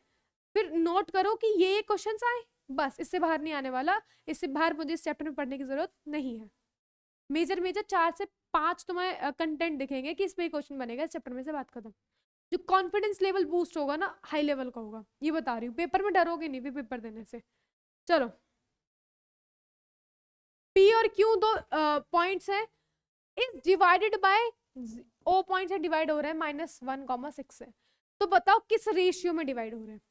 फिर नोट करो कि ये क्वेश्चन आए, बस इससे बाहर नहीं आने वाला, इससे बाहर मुझे इस चैप्टर में पढ़ने की जरूरत नहीं है। मेजर मेजर 4 से 5 तुम्हें कंटेंट दिखेंगे कि इसमें क्वेश्चन बनेगा इस चैप्टर में से, बात खत्म। जो कॉन्फिडेंस लेवल बूस्ट होगा ना, हाई लेवल का होगा, ये बता रही हूँ। पेपर में डरोगे नहीं भी पेपर देने से। चलो, पी और क्यू दो पॉइंट्स हैं, is divided by O point से डिवाइड हो रहा है -1,6 से। तो बताओ किस रेशियो में डिवाइड हो रहे हैं।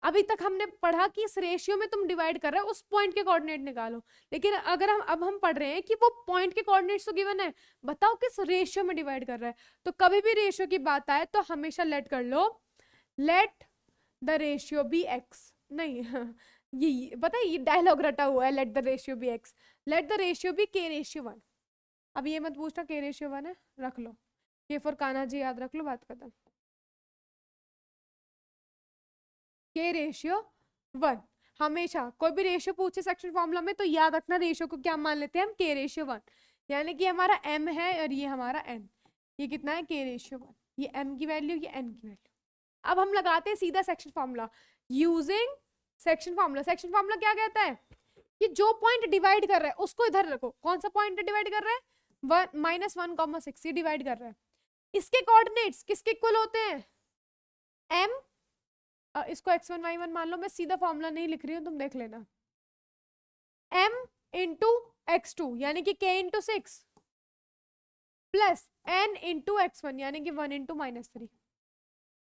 अभी तक हमने पढ़ा कि इस रेशियो में तुम डिवाइड कर रहे हो, उस पॉइंट के कोऑर्डिनेट निकालो। लेकिन अगर हम पढ़ रहे हैं कि वो पॉइंट के कोऑर्डिनेट्स तो गिवन है, बताओ किस रेशियो में डिवाइड कर रहा है। तो कभी भी रेशियो की बात आए तो हमेशा लेट कर लो, let the ratio be x. नहीं ये पता है, ये डायलॉग रटा हुआ है, let the ratio be x, let the ratio be k/1। अब ये मत पूछना k/1 है, रख लो, ये फॉर कान्हा जी याद रख लो, बात खत्म। k/1 हमेशा कोई भी रेशियो पूछे सेक्शन फॉर्मूला में तो याद रखना, रेशियो को क्या मान लेते हैं हम, k/1। यानी कि हमारा m है और ये हमारा n, ये कितना है k/1, ये m की वैल्यू, ये n की वैल्यू। अब हम लगाते हैं सीधा section formula using section formula. Section formula क्या कहता है कि जो पॉइंट डिवाइड कर रहा है उसको इधर रखो। कौन सा पॉइंट डिवाइड कर रहा है, -1,6 ये डिवाइड कर रहा है। इसके कोऑर्डिनेट्स किसके इक्वल होते हैं, m, इसको x1 y1 मान लो, मैं सीधा फॉर्मूला नहीं लिख रही हूँ, तुम देख लेना, m इंटू x2 यानी कि k into 6 plus n into x1 यानी कि 1 into -3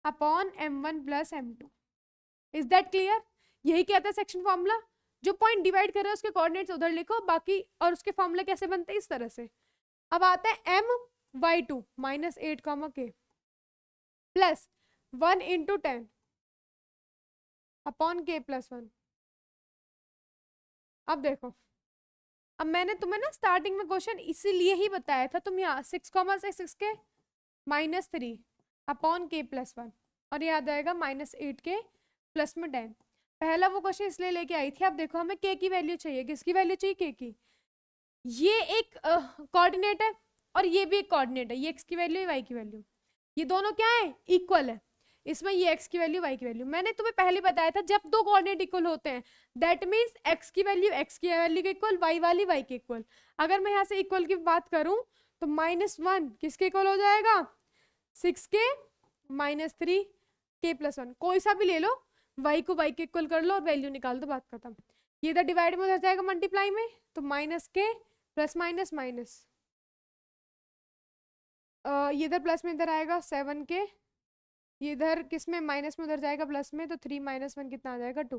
upon m1 plus m2। Is that clear. यही कहता है सेक्शन फॉर्मूला, जो पॉइंट डिवाइड कर रहे हैं उसके कोऑर्डिनेट्स उधर लिखो बाकी, और उसके फॉर्मूला कैसे बनते हैं इस तरह से। अब आता है m y2 -8 k plus 1 into 10 upon k+1। अब देखो, अब मैंने तुम्हें ना स्टार्टिंग में क्वेश्चन इसीलिए ही बताया था, तुम यहाँ 6 के -3 अपॉन k+1 और ये आ जाएगा -8 के प्लस में 10। पहला वो क्वेश्चन इसलिए लेके आई थी। अब देखो हमें k की वैल्यू चाहिए, किसकी वैल्यू चाहिए, k की। ये एक कोऑर्डिनेट है और ये भी एक कोऑर्डिनेट है, ये x की वैल्यू, y की वैल्यू, ये दोनों क्या है, इक्वल है। इसमें ये x की वैल्यू, y की वैल्यू, मैंने तुम्हें पहले बताया था जब दो कोऑर्डिनेट इक्वल होते हैं दैट मींस x की वैल्यू x की वैल्यू के इक्वल, y वाली y के इक्वल। अगर मैं यहाँ से इक्वल की बात करूं तो -1 किसके इक्वल हो जाएगा, 6 के -3 k+1, कोई सा भी ले लो, y को y के इक्वल कर लो और वैल्यू निकाल दो, बात खत्म। ये इधर डिवाइड में उधर जाएगा मल्टीप्लाई में, तो -k प्लस माइनस माइनस, ये इधर प्लस में इधर आएगा 7 के, ये इधर किस में माइनस में उधर जाएगा प्लस में, तो 3 - 1 कितना आ जाएगा 2,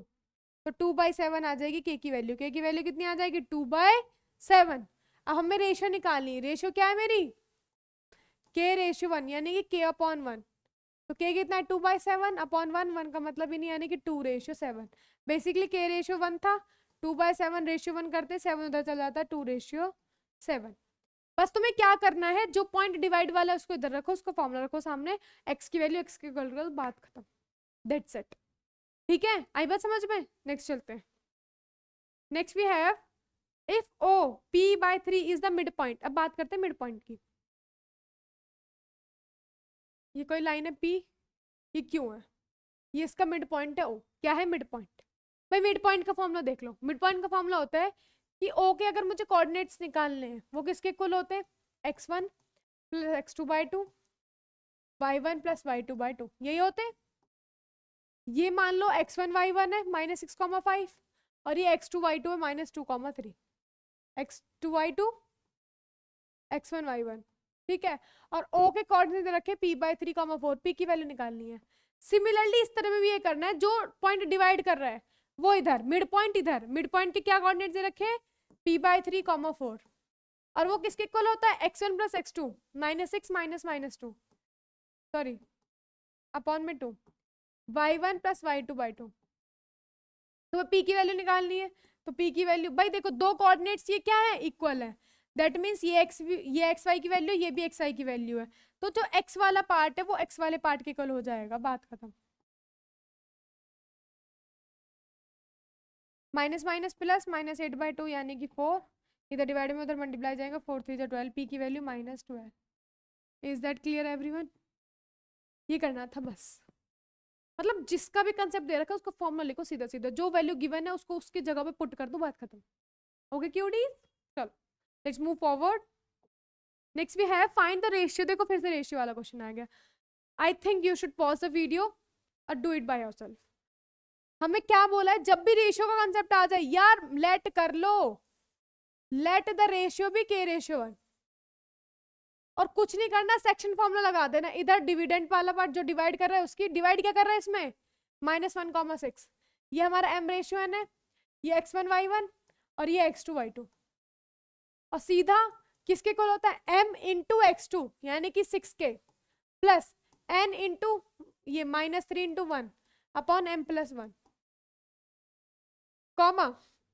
तो 2/7 आ जाएगी k की वैल्यू। k की वैल्यू कितनी आ जाएगी 2/7। अब हमें रेशियो निकालनी, रेशियो क्या है मेरी, k/1 यानी कि k/1, तो k कितना है 2/7 अपॉन 1 का मतलब ही नहीं यानी कि 2/7। बेसिकली k/1 था, 2/7 रेशियो 1 करते 7 उधर चल जाता है 2/7। बस तुम्हें क्या करना है, जो पॉइंट डिवाइड वाला है उसको इधर रखो, उसको फॉर्मूला रखो सामने, x की वैल्यू x के इक्वल करो, बात खत्म, दैट्स इट। ठीक है, आई बात समझ में। नेक्स्ट चलते हैं। Next we have if o p/3 is the midpoint. अब बात करते हैं मिड पॉइंट की। ये कोई लाइन है p, ये क्यों है, ये इसका मिड पॉइंट है o। क्या है मिड पॉइंट, भाई मिड पॉइंट का फॉर्मूला देख लो। मिड पॉइंट का फॉर्मूला होता है कि o के अगर मुझे कोऑर्डिनेट्स निकालने हैं वो किसके इक्वल होते हैं, x1 plus x2/2 y1 plus y2/2, यही होते हैं। ये मान लो x1 y1 है -6,5 और ये x2 y2 है -2,3, x2 y2 x1 y1, ठीक है। और o के कोऑर्डिनेट रखे p/3, 4, p की वैल्यू निकालनी है। सिमिलरली इस तरह में भी ये करना है, जो पॉइंट डिवाइड कर रहा है वो इधर, मिड पॉइंट इधर, मिड पॉइंट के क्या कोऑर्डिनेट दे रखे, p/3, 4, और वो किसके इक्वल होता है x1 plus x2 -6 - -2 sorry upon में 2 y1 प्लस y2/2। तो p की वैल्यू निकालनी है, तो p की वैल्यू, भाई देखो दो कोऑर्डिनेट्स ये क्या है, इक्वल है, दैट मींस ये xy की वैल्यू, ये भी xy की वैल्यू है, तो जो x वाला पार्ट है वो x वाले पार्ट के इक्वल हो जाएगा, बात खत्म। माइनस माइनस प्लस -8/2 यानी कि 4, इधर डिवाइड में उधर मल्टीप्लाई जाएगा, 4 3 12, p की value -12। Is that clear everyone. ये करना था बस, मतलब जिसका भी कंसेप्ट दे रखा है उसको फॉर्मूला लिखो सीधा सीधा, जो वैल्यू गिवन है उसको उसकी जगह पे पुट कर दो, बात खत्म। ओके क्यूडीज, चलो let's move forward. Next we have find the ratio. देखो फिर से रेशियो वाला क्वेश्चन आ गया। I think you should pause the video और डू इट बाय योरसेल्फ। हमें क्या बोला है, जब भी रेशियो का कंसेप्ट आ जाए यार लेट कर लो, लेट द रेशियो बी के रेशियो 1, और कुछ नहीं करना, सेक्शन फॉर्मूला लगा देना। इधर डिविडेंड वाला पार्ट जो डिवाइड कर रहा है उसकी डिवाइड क्या कर रहा है इसमें, -1,6। ये हमारा m रेशियो n है, ये x1 y1 और ये x2 y2, और सीधा किसके इक्वल होता है, m इंटू x2 यानी कि 6k प्लस n इंटू ये -3 into 1 upon m plus 1 comma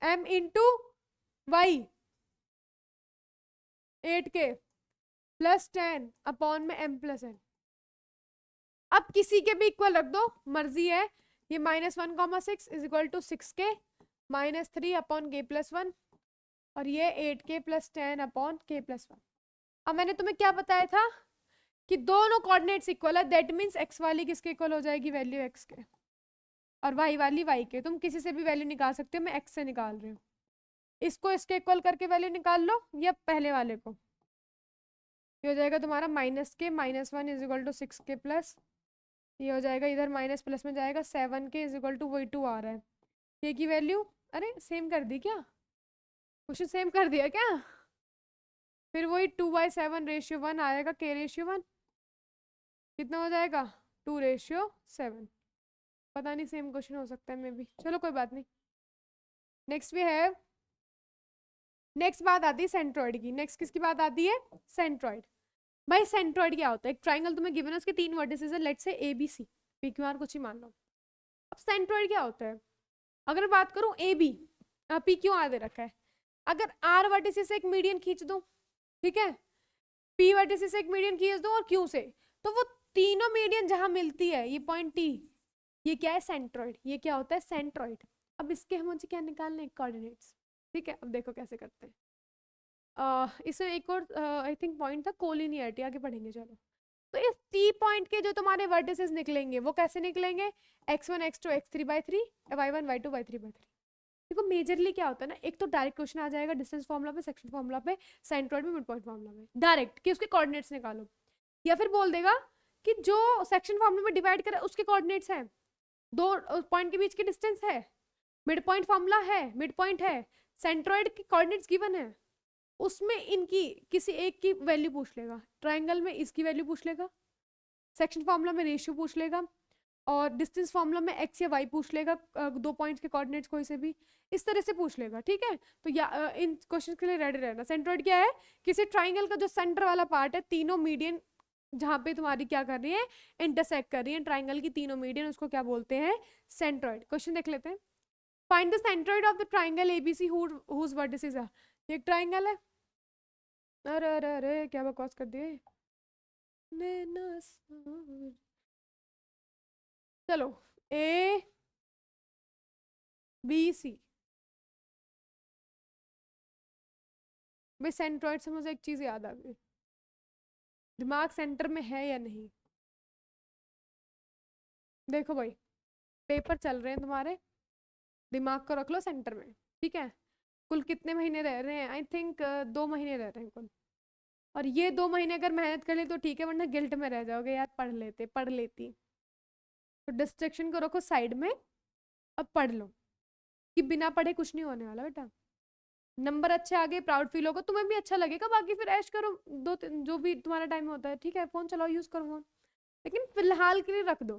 m into y 8k plus 10 upon में m प्लस n। अब किसी के भी इक्वल रख दो, मर्जी है। ये -1,6 is equal to 6k -3 upon k plus 1 और ये 8k plus 10 upon k plus 1। अब मैंने तुम्हें क्या बताया था कि दोनों कोऑर्डिनेट्स इक्वल है, दैट मींस x वाली किसके इक्वल हो जाएगी, वैल्यू x के, और y वाली y के। तुम किसी से भी वैल्यू निकाल सकते हो, मैं x से निकाल रही हूँ। इसको इसके इक्वल करके वैल्यू निकाल लो, या पहले वाले को। ये हो जाएगा तुम्हारा -k -1 is equal to 6k plus, ये हो जाएगा इधर माइनस प्लस में जाएगा 7k इज इक्वल टू वही 2 आ रहा है k की वैल्यू। अरे सेम कर दी क्या, कुछ सेम कर दिया क्या, फिर वही 2/7 रेशियो 1 आएगा, k रेशियो 1 कितना हो जाएगा 2/7। पता नहीं सेम क्वेश्चन हो सकता है मे बी, चलो कोई बात नहीं। नेक्स्ट वी हैव, नेक्स्ट बात आती है सेंट्रॉइड की। नेक्स्ट किसकी बात आती है, सेंट्रॉइड। भाई सेंट्रॉइड क्या होता है, एक ट्राइंगल तुम्हें गिवन है, उसके 3 वर्टिसेस है, let's say A B C P Q R, कुछ ही मान लो। अब सेंट्रॉइड क्या होता है, अगर बात करूं A B P Q R दे रखा है, अगर आर वर्टिसेस से एक मीडियन खींच दूं, ठीक है, पी वर्टिसेस से एक मीडियन खींच दूं और क्यू से, तो वो तीनों मीडियन जहां मिलती है, ये पॉइंट टी, ये क्या है सेंट्रॉइड, ये क्या होता है सेंट्रॉइड। अब इसके हम मुझे क्या निकालने हैं, कोऑर्डिनेट्स। ठीक है, अब देखो कैसे करते हैं। इसमें एक और आई थिंक पॉइंट था कोलिनियरिटी, आगे पढ़ेंगे चलो। तो इस टी पॉइंट के जो तुम्हारे वर्टिसेस निकलेंगे वो कैसे निकलेंगे, x1 x2 x3/3 y1 y2 y3/3। देखो मेजरली क्या होता है ना, एक तो डायरेक्ट क्वेश्चन आ जाएगा डिस्टेंस फार्मूला पे, सेक्शन फार्मूला पे, सेंट्रॉइड में, मिड पॉइंट फार्मूला में, डायरेक्ट कि उसके कोऑर्डिनेट्स निकालो, या फिर बोल देगा कि जो सेक्शन फार्मूला में डिवाइड करे उसके कोऑर्डिनेट्स हैं, दो पॉइंट के बीच की डिस्टेंस है, मिड पॉइंट फार्मूला है, मिड पॉइंट है, सेंट्रॉइड के कोऑर्डिनेट्स गिवन है, उसमें इनकी किसी एक की वैल्यू पूछ लेगा, ट्राइंगल में इसकी वैल्यू पूछ लेगा, सेक्शन फार्मूला में रेशियो पूछ लेगा, और डिस्टेंस फार्मूला में x या y पूछ लेगा, दो पॉइंट्स के कोऑर्डिनेट्स कोई से भी इस तरह से पूछ लेगा। ठीक है, तो या इन क्वेश्चन के लिए रेडी रहना। सेंट्रॉइड क्या है, किसी ट्राइंगल का जो सेंटर वाला पार्ट है, तीनों मीडियन जहां पे तुम्हारी क्या कर रही है, इंटरसेक्ट कर रही है ट्राइंगल की तीनों मीडियन, उसको क्या बोलते हैं, सेंट्रॉइड। क्वेश्चन देख लेते हैं। Find the centroid of the triangle ABC whose vertices are. ये एक ट्राइंगल है, अरे अरे अरे क्या बकवास कर दिए। चलो ए बी सी, भाई सेंट्रॉइड से मुझे एक चीज याद आ गई, दिमाग सेंटर में है या नहीं। देखो भाई पेपर चल रहे हैं तुम्हारे, दिमाग को रख लो सेंटर में। ठीक है, कुल कितने महीने रह रहे हैं, आई थिंक 2 महीने रह रहे हैं कुल, और ये 2 महीने अगर मेहनत कर ले तो ठीक है, वरना गिल्ट में रह जाओगे यार, पढ़ लेती। तो डिस्ट्रैक्शन को रखो साइड में, अब पढ़ लो, कि बिना पढ़े कुछ नहीं होने वाला बेटा। नंबर अच्छे आ गए, प्राउड फील होगा, तुम्हें भी अच्छा लगेगा, बाकी फिर ऐश करो, जो भी तुम्हारा टाइम होता है। ठीक है, फोन चलाओ, यूज करो फोन, लेकिन फिलहाल के लिए रख दो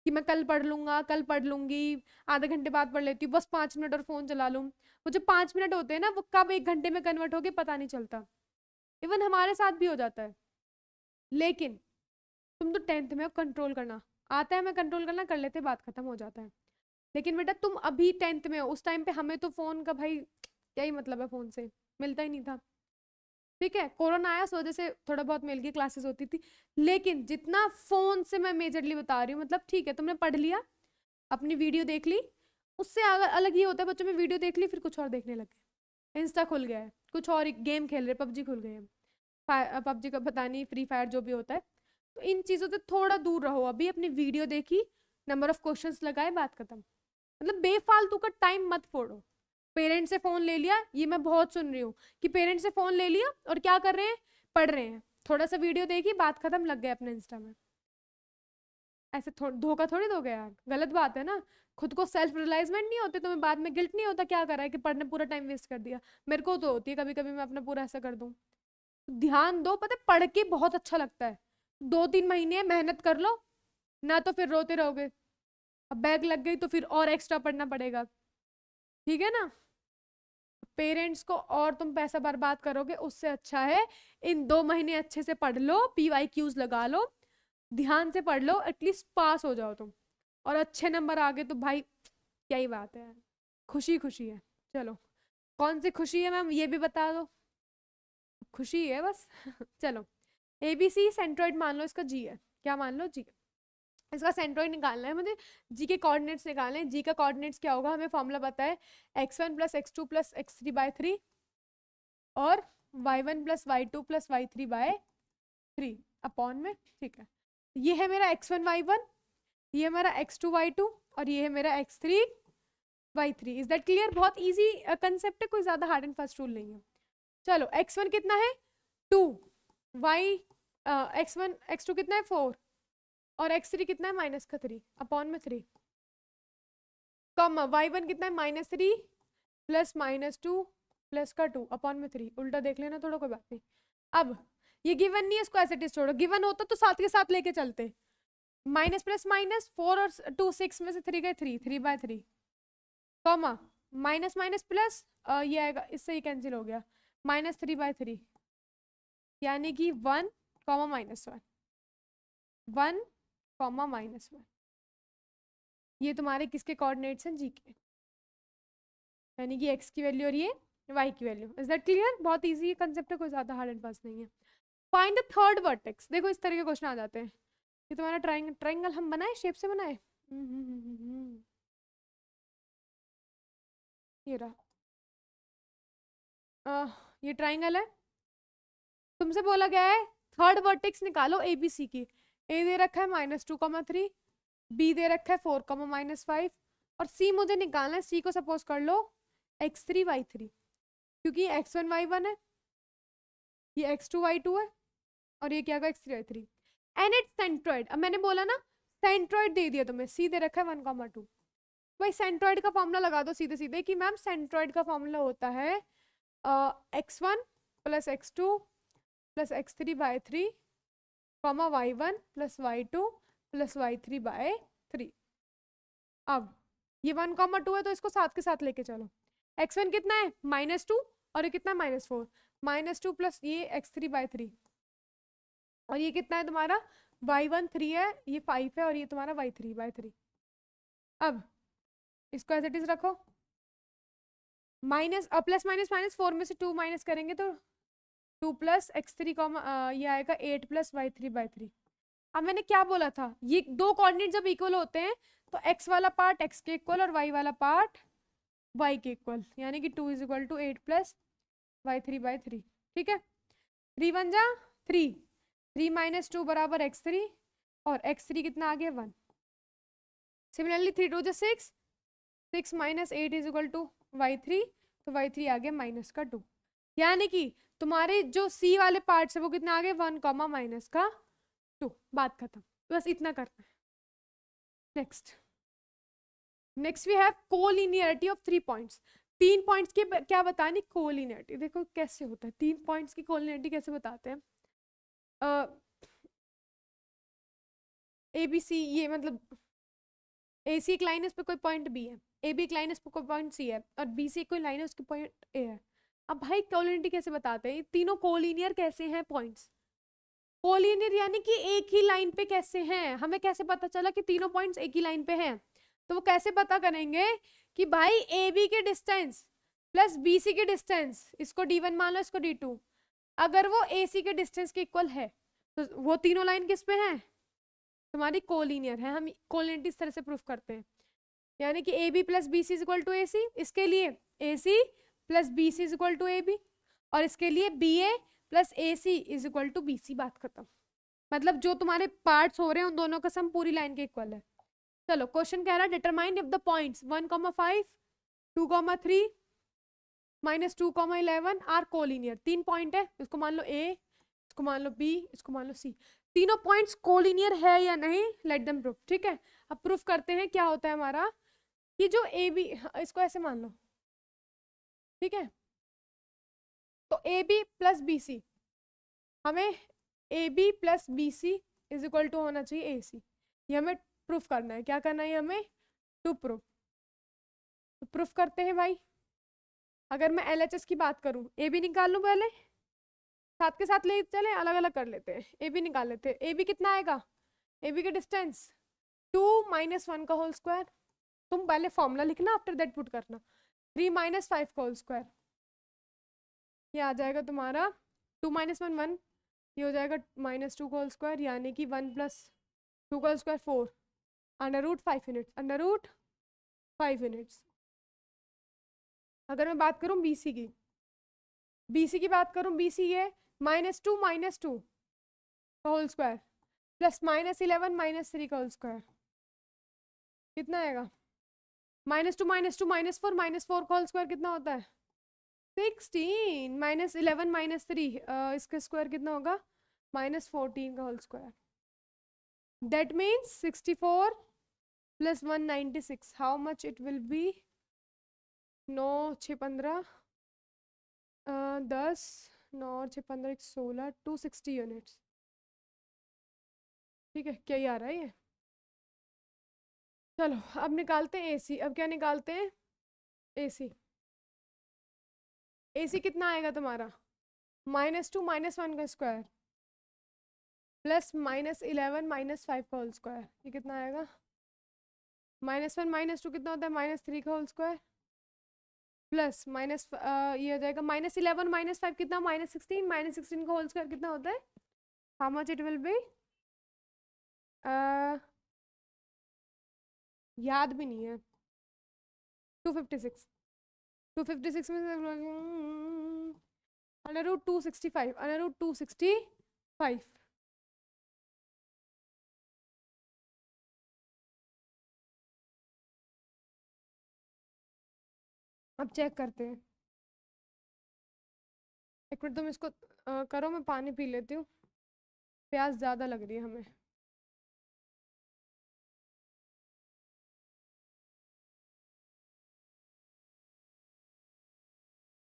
कि मैं कल पढ़ लूंगा, कल पढ़ लूंगी, आधे घंटे बाद पढ़ लेती हूँ, बस 5 मिनट और फोन चला लूँ। वो जो 5 मिनट होते हैं ना, वो कब 1 घंटे में कन्वर्ट हो गए पता नहीं चलता। इवन हमारे साथ भी हो जाता है। लेकिन तुम तो 10th में कंट्रोल करना आता है, मैं कंट्रोल करना कर लेते, बात खत्म हो जाता है। लेकिन बेटा तुम अभी 10th में हो, उस टाइम पे हमें तो फोन का भाई क्या ही मतलब है, फोन से मिलता ही नहीं था। ठीक है, कोरोना आया, उस वजह से थोड़ा बहुत मिल गई, क्लासेस होती थी, लेकिन जितना फोन से मैं मेजरली बता रही हूँ, मतलब ठीक है तुमने पढ़ लिया, अपनी वीडियो देख ली, उससे अलग ही होता है। बच्चों में वीडियो देख ली, फिर कुछ और देखने लग गए, इंस्टा खुल गया है, कुछ और गेम खेल रहे, पबजी खुल गए हैं, पबजी का पता नहीं, फ्री फायर जो भी होता है। तो इन चीज़ों से थोड़ा दूर रहो, अभी अपनी वीडियो देखी, नंबर ऑफ क्वेश्चंस लगाए, बात खत्म। मतलब बेफालतू का टाइम मत फोड़ो, पेरेंट्स से फोन ले लिया, ये मैं बहुत सुन रही हूँ कि पेरेंट्स से फोन ले लिया और क्या कर रहे हैं, पढ़ रहे हैं, थोड़ा सा वीडियो देखी, बात खत्म, लग गए अपने इंस्टा में। ऐसे धोखा थोड़ी दोगे यार, गलत बात है ना। खुद को सेल्फ रियलाइजमेंट नहीं होते, तुम्हें बाद में गिल्ट नहीं होता क्या करा है कि पढ़ने पूरा टाइम वेस्ट कर दिया। मेरे को तो होती है कभी कभी, मैं अपना पूरा ऐसा कर दूं। ध्यान दो, पता है पढ़ के बहुत अच्छा लगता है। 2-3 महीने मेहनत कर लो ना, तो फिर रोते रहोगे। अब बैग लग गई तो फिर और एक्स्ट्रा पढ़ना पड़ेगा, ठीक है ना। पेरेंट्स को और तुम पैसा बर्बाद करोगे, उससे अच्छा है इन 2 महीने अच्छे से पढ़ लो, PYQs लगा लो, ध्यान से पढ़ लो, एटलीस्ट पास हो जाओ तुम। और अच्छे नंबर आ गए तो भाई क्या ही बात है, खुशी खुशी है। चलो, कौन सी खुशी है मैम, ये भी बता दो। खुशी है बस चलो, ABC सेंट्रोइड मान लो, इसका G है, क्या मान लो, G। इसका सेंट्रोइड निकालना है मुझे, G के कोऑर्डिनेट्स निकालने हैं। G का कोऑर्डिनेट्स क्या होगा, हमें फॉर्मूला पता है, x1 + x2 + x3/3 और y1 + y2 + y3/3 अपॉन में, ठीक है। ये है मेरा x1 y1, ये है मेरा x2 y2 और ये है मेरा x3 y3। Is that clear? बहुत इजी कंसेप्ट है, कोई ज्यादा हार्ड एंड फास्ट रूल नहीं है। चलो, x1 कितना है 2, x2 कितना है 4 और x3 कितना है -3 अपॉन में 3, कम y1 कितना है -3 + -2 प्लस का 2 अपॉन में 3, उल्टा देख लेना थोड़ा, कोई बात नहीं। अब ये गिवन नहीं है, इसको ऐसे टिस छोड़ो, गिवन होता तो साथ के साथ लेके चलते। माइनस प्लस माइनस, 4 और 2 6 में से 3 गए 3, 3/3 कॉमा माइनस माइनस प्लस, ये आएगा, इससे ही कैंसिल हो गया, -3/3 यानी कि 1, -1, 1, -1। ये तुम्हारे किसके कोऑर्डिनेट्स हैं, G के, यानी कि x की वैल्यू और ये y की वैल्यू। Is that clear? बहुत इजी कंसेप्ट है, कोई ज्यादा हार्ड एंड फास्ट नहीं है। Find the third vertex. देखो इस तरह के क्वेश्चन आ जाते हैं। ये तुम्हारा ट्राइंगल हम बनाए, शेप से बनाए, ये रहा, ये ट्राइंगल है, तुमसे बोला गया है थर्ड वर्टेक्स निकालो ABC की। A दे रखा है -2,3, B दे रखा है 4, -5 और C मुझे निकालना है। C को सपोज कर लो x3 y3, क्योंकि x1 y1 है, ये x2 y2 है और ये क्या होगा x3 y3 and it's centroid. अब मैंने बोला ना सेंट्रोइड दे दिया तुम्हें, C दे रखा है 1,2। भाई सेंट्रोइड का फॉर्मूला लगा दो सीधे सीधे कि मैम सेंट्रोइड का फॉर्मूला होता है x1 + x2 + x3/3, y1 + y2 + y3/3। अब ये 1,2 है तो इसको साथ के साथ लेके चलो। x1 कितना है -2 और ये कितना है -4, -2 प्लस ये x3/3 और ये कितना है तुम्हारा y1 3 है, ये 5 है और ये तुम्हारा y3/3। अब इसको एज इट इज रखो, प्लस माइनस 4 में से 2 माइनस करेंगे तो 2 + x3, ये आएगा 8 + y3/3। अब मैंने क्या बोला था, ये दो कोऑर्डिनेट जब इक्वल होते हैं तो x वाला पार्ट x के इक्वल और y वाला पार्ट y के इक्वल, यानी कि 2 = 8 + y3/3। ठीक है, 3 × 1 = 3, 3 - 2 = x3 और x3 कितना आ गया 1। सिमिलरली 3 × 2 = 6, 6 - 8 = y3, तो y3 आ गया -2, यानी कि तुम्हारे जो C वाले पार्ट्स है वो कितना आ गए 1, -2। बात खत्म, बस इतना करना है। Next we have collinearity of 3 points. 3 points की क्या बतानी कोलिनियरिटी, देखो कैसे होता है 3 पॉइंट्स की कोलिनियरिटी कैसे बताते हैं। ABC, ये मतलब AC एक लाइन है, उस पर कोई पॉइंट B है, AB एक लाइन है, उस पर कोई पॉइंट C है और BC कोई लाइन है, उसकी पॉइंट A है। अब भाई कोलिनियरिटी कैसे बताते हैं, तीनों कोलिनियर कैसे हैं पॉइंट्स, कोलिनियर यानी कि एक ही लाइन पे कैसे हैं। हमें कैसे पता चला कि तीनों पॉइंट्स एक ही लाइन पे हैं, तो वो कैसे पता करेंगे कि भाई AB के डिस्टेंस प्लस BC के डिस्टेंस, इसको D1 मान लो, इसको D2, अगर वो AC के डिस्टेंस के इक्वल है तो वो तीनों लाइन किस पे हैं, तुम्हारी कोलिनियर है। हम कोलिनियरिटी इस तरह से प्रूफ करते हैं, यानी कि AB + BC = AC, इसके लिए AC + BC = AB और इसके लिए BA + AC = BC। बात खत्म। मतलब जो तुम्हारे पार्ट्स हो रहे हैं उन दोनों का सम पूरी लाइन के इक्वल है। चलो क्वेश्चन कह रहा है determine if the points 1, 5, 2, 3 -2, 11 are collinear. 3 point है, इसको मान लो ए, इसको मान लो बी, इसको मान लो सी। तीनों पॉइंट्स कोलिनियर है या नहीं, लेट देम प्रूफ। ठीक है, अब प्रूफ करते हैं। क्या होता है हमारा कि जो ए बी, इसको ऐसे मान लो, ठीक है। तो a b plus b c, हमें a b plus b c is equal to होना चाहिए ए सी। ये हमें प्रूफ करना है। क्या करना है हमें? To proof. तो प्रूफ करते हैं भाई। अगर मैं LHS की बात करूं, ए बी निकाल लूं पहले, साथ के साथ ले चले, अलग अलग कर लेते हैं। ए बी निकाल लेते हैं। ए बी कितना आएगा? ए बी का डिस्टेंस 2 - 1 का होल स्क्वायर। तुम पहले फॉर्मूला लिखना, आफ्टर दैट पुट करना। 3 - 5 का होल स्क्वायर, ये आ जाएगा तुम्हारा 2 - 1 1, ये हो जाएगा -2 का होल स्क्वायर, यानी कि 1 + 2 का होल स्क्वायर 4, √5 यूनिट्स, √5 यूनिट्स। अगर मैं बात करूं BC की, BC की बात करूं, BC ये -2 - 2 का होल स्क्वायर प्लस -11 - 3 का होल स्क्वायर, कितना आएगा? -2 - 2 -4 -4 का होल स्क्वायर कितना होता है? 16 -11 - 3 इसका स्क्वायर कितना होगा? -14 का whole square. That means 64 + 196, how much it will be? 9 6 15 10, 9 6 15 16, 260 units. ठीक है, क्या ही आ रहा है ये? चलो अब निकालते हैं AC। अब क्या निकालते हैं? AC। AC कितना आएगा तुम्हारा? -2 - 1 का स्क्वायर प्लस -11 - 5 का होल स्क्वायर, ये कितना आएगा? -1 - 2 कितना होता है? -3 का होल स्क्वायर प्लस माइनस ये हो जाएगा -11 - 5 कितना? -16 -16 का होल स्क्वायर कितना होता है? How much it will B? याद भी नहीं है। 256, 256 में √265, √265। अब चेक करते हैं। एक मिनट तुम इसको करो, मैं पानी पी लेती हूँ, प्यास ज़्यादा लग रही है हमें।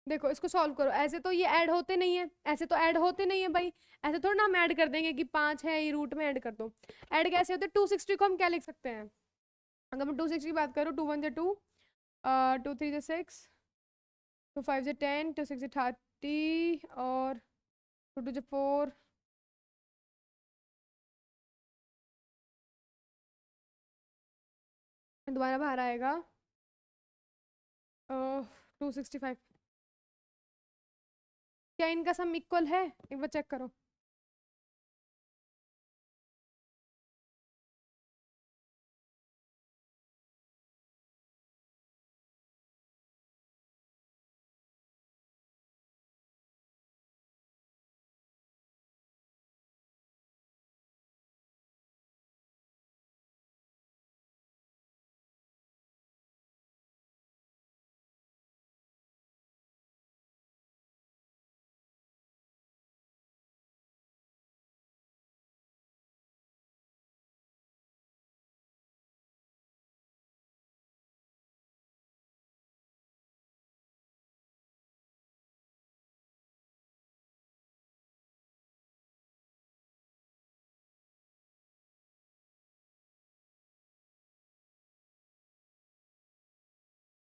देखो इसको सॉल्व करो। ऐसे तो ये ऐड होते नहीं है, ऐसे तो ऐड होते नहीं है भाई। ऐसे थोड़ा ना हम ऐड कर देंगे कि 5 है, ये रूट में ऐड कर दो। ऐड कैसे होते हैं? 260 को हम क्या लिख सकते हैं? अगर मैं 260 की बात करूँ, 2 1 = 2, 2 3 = 6, 2 5 = 10, 2 6 = 30 और 2 2 = 4। दोबारा बाहर आएगा 265। क्या इनका सम इक्वल है? एक बार चेक करो।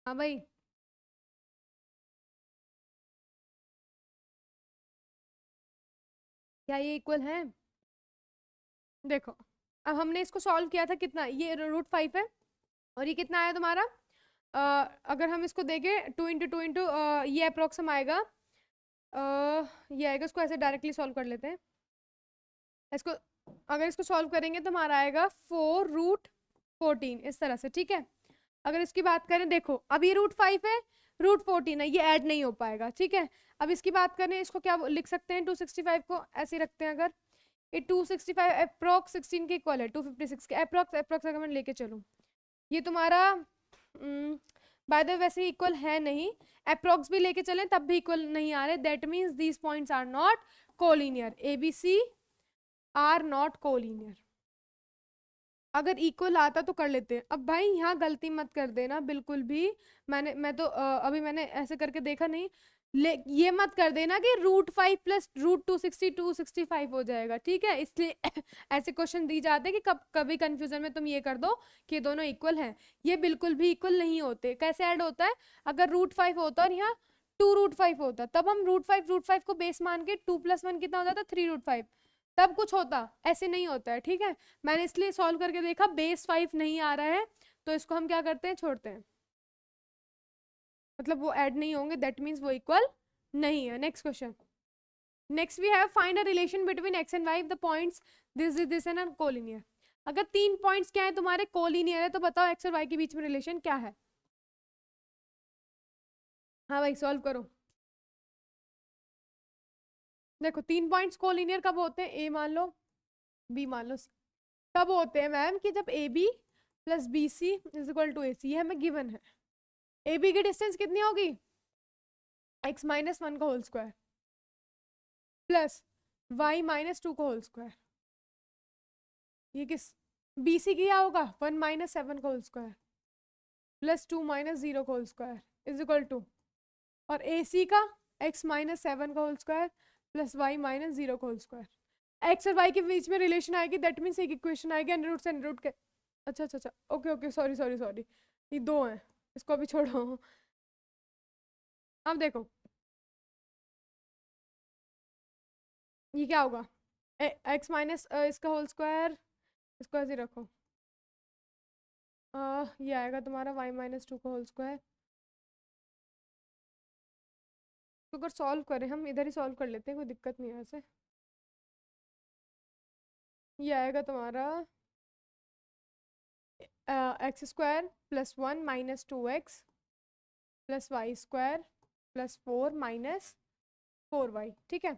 हाँ भाई, क्या ये इक्वल है? देखो अब हमने इसको सॉल्व किया था, कितना ये √5 है और ये कितना आया तुम्हारा? अगर हम इसको देखें 2 × 2 × ये अप्रोक्सम आएगा, ये आएगा। इसको ऐसे डायरेक्टली सॉल्व कर लेते हैं। इसको अगर इसको सॉल्व करेंगे तो हमारा आएगा 4√14 इस तरह से। ठीक है, अगर इसकी बात करें, देखो अब ये √5 है, √14 है, ये ऐड नहीं हो पाएगा। ठीक है, अब इसकी बात करें, इसको क्या लिख सकते हैं? 265 को ऐसे ही रखते हैं। अगर ये 265 अप्रोक्स 16 के इक्वल है, 256 के अप्रोक्स अगर मैं लेके चलूँ, ये तुम्हारा बाय द वे वैसे इक्वल है नहीं, अप्रोक्स भी लेके चलें तब भी इक्वल नहीं आ रहे, that means these points are not collinear, ABC are not collinear. अगर इक्वल आता तो कर लेते हैं। अब भाई यहाँ गलती मत कर देना बिल्कुल भी, मैं तो अभी मैंने ऐसे करके देखा नहीं, ये मत कर देना कि √5 प्लस √260 265 हो जाएगा, ठीक है, इसलिए ऐसे क्वेश्चन दी जाते हैं कि कभी कंफ्यूजन में तुम ये कर दो कि दोनों इक्वल हैं, ये बिल्कुल भी इक्वल नहीं होते। कैसे ऐड होता है, अगर √5 होता और यहाँ 2√5 होता तब हम √5 को बेस मान के 2 + 1 कितना हो जाता 3√5, तब कुछ होता, ऐसे नहीं होता है, ठीक है। मैंने इसलिए सॉल्व करके देखा बेस 5 नहीं आ रहा है तो इसको हम क्या करते हैं, छोड़ते हैं, मतलब वो ऐड नहीं होंगे, दैट मीन्स वो इक्वल नहीं है। Next question, next we have find a relation between x and y, the points this and collinear. अगर 3 पॉइंट्स क्या है तुम्हारे, कोलिनियर है, तो बताओ x और y के बीच में रिलेशन क्या है। हाँ भाई सॉल्व करो। देखो 3 पॉइंट्स कोलिनियर कब होते हैं, a मान लो, b मान लो, c कब होते हैं मैम, कि जब AB + BC = AC, ये हमें गिवन है। AB की डिस्टेंस कितनी होगी, x - 1 का होल स्क्वायर प्लस y - 2 का होल स्क्वायर, ये किस BC की क्या होगा, 1 - 7 का होल स्क्वायर प्लस 2 - 0 का होल स्क्वायर = और AC का x - 7 का होल स्क्वायर प्लस y - 0 का होल स्क्वायर। x और y के बीच में रिलेशन आएगी, दैट मीन्स एक इक्वेशन आएगी अंडर रूट से अंडर रूट के, अच्छा अच्छा अच्छा, okay okay, sorry sorry sorry, ये दो हैं, इसको अभी छोड़ो। अब देखो ये क्या होगा, x माइनस इसका होल स्क्वायर, इसको ऐसे रखो, ये आएगा तुम्हारा y - 2 का होल स्क्वायर। तो अगर सॉल्व करें, हम इधर ही सॉल्व कर लेते हैं, कोई दिक्कत नहीं है वैसे। ये आएगा तुम्हारा x² + 1 - 2x + y² + 4 - 4y, ठीक है,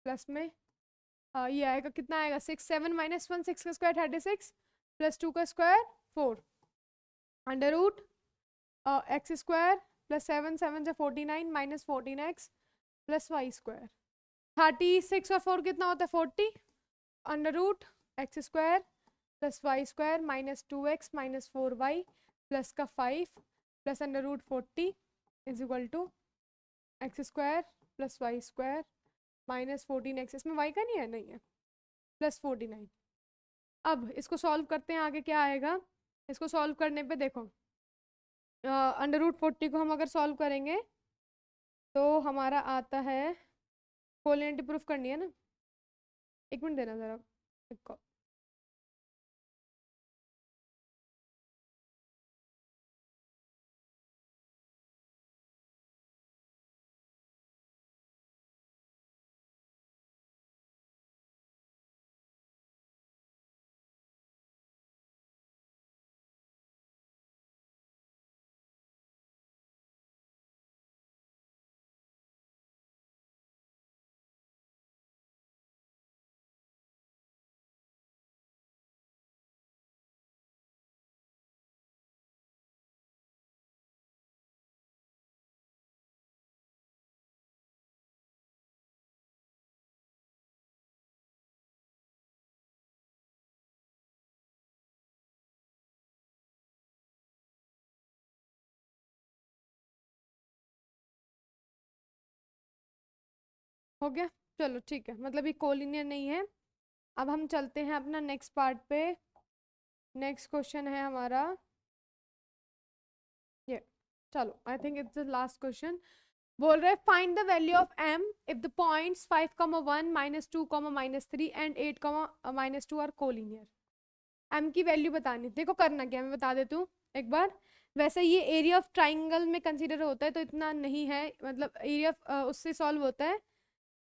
प्लस में ये आएगा, कितना आएगा 6 7 - 1 6 का स्क्वायर 36 + 2 का स्क्वायर 4 अंडर रूट x² + 7 7 से 49 - 14x + y²। 36 और 4 कितना होता है 40 under root x² + y² - 2x - 4y plus का 5 plus under root 40 = x² + y² - 14x, इसमें y का नहीं है, नहीं है, प्लस 49। अब इसको सॉल्व करते हैं, आगे क्या आएगा, इसको सॉल्व करने पे देखो अंडर रूट 40 को हम अगर सॉल्व करेंगे तो हमारा आता है, कोलिनियरिटी प्रूफ करनी है ना, एक मिनट देना जरा एक हो गया। चलो ठीक है, मतलब ये कोलिनियर नहीं है। अब हम चलते हैं अपना नेक्स्ट पार्ट पे। नेक्स्ट क्वेश्चन है हमारा ये, चलो I think it's the last question. बोल रहे find the value of m if the points 5, 1 -2, -3 and 8, -2 are collinear. m की वैल्यू बतानी, देखो करना क्या मैं बता देती हूँ एक बार। वैसे ये एरिया ऑफ ट्राइंगल में कंसीडर होता है तो इतना नहीं है, मतलब एरिया उससे सॉल्व होता है,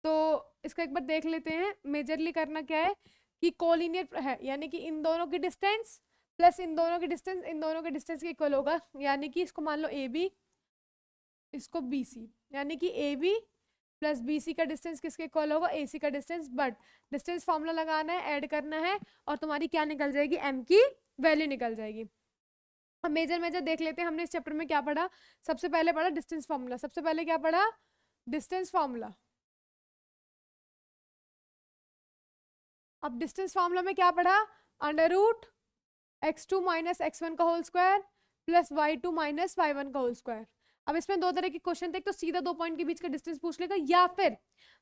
तो इसका एक बार देख लेते हैं। मेजरली करना क्या है कि कोलिनियर है, यानी कि इन दोनों की डिस्टेंस प्लस इन दोनों की डिस्टेंस इन दोनों के डिस्टेंस के इक्वल होगा, यानी कि इसको मान लो AB, इसको BC, यानी कि AB + BC का डिस्टेंस किसके इक्वल होगा, AC का डिस्टेंस। बट डिस्टेंस फॉर्मूला लगाना है, ऐड करना है, और तुम्हारी क्या निकल जाएगी, m की वैल्यू निकल जाएगी। हम मेजर मेजर देख लेते हैं। हमने इस चैप्टर में क्या पढ़ा, सबसे पहले पढ़ा डिस्टेंस फॉर्मूला। सबसे पहले क्या पढ़ा, डिस्टेंस फॉर्मूला। अब डिस्टेंस फॉर्मूला में क्या पढ़ा, under root x2 minus x1 का whole square plus y2 minus y1 का होल स्क्वायर। अब इसमें दो तरह के क्वेश्चन थे, एक तो सीधा दो पॉइंट के बीच का डिस्टेंस पूछ लेगा, या फिर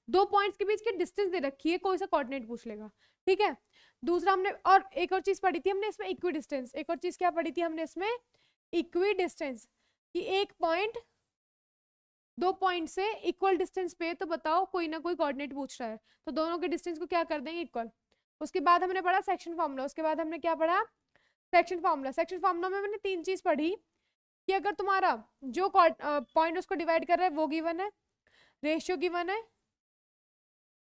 दो पॉइंट्स के बीच की डिस्टेंस दे रखी है, कोई सा कोऑर्डिनेट पूछ लेगा, ठीक है। दूसरा हमने और एक और चीज पढ़ी थी हमने इसमें, इक्वी डिस्टेंस। एक और चीज क्या पढ़ी थी हमने इसमें, इक्वी डिस्टेंस, कि एक पॉइंट दो पॉइंट से इक्वल डिस्टेंस पे, तो बताओ कोई ना कोई कोऑर्डिनेट पूछ रहा है, तो दोनों के डिस्टेंस को क्या कर देंगे, इक्वल। उसके बाद हमने पढ़ा सेक्शन फॉर्मूला। उसके बाद हमने क्या पढ़ा, सेक्शन फॉर्मूला। सेक्शन फॉर्मूला में मैंने तीन चीज पढ़ी, कि अगर तुम्हारा जो पॉइंट उसको डिवाइड कर रहा है वो गिवन है, रेशियो गिवन है,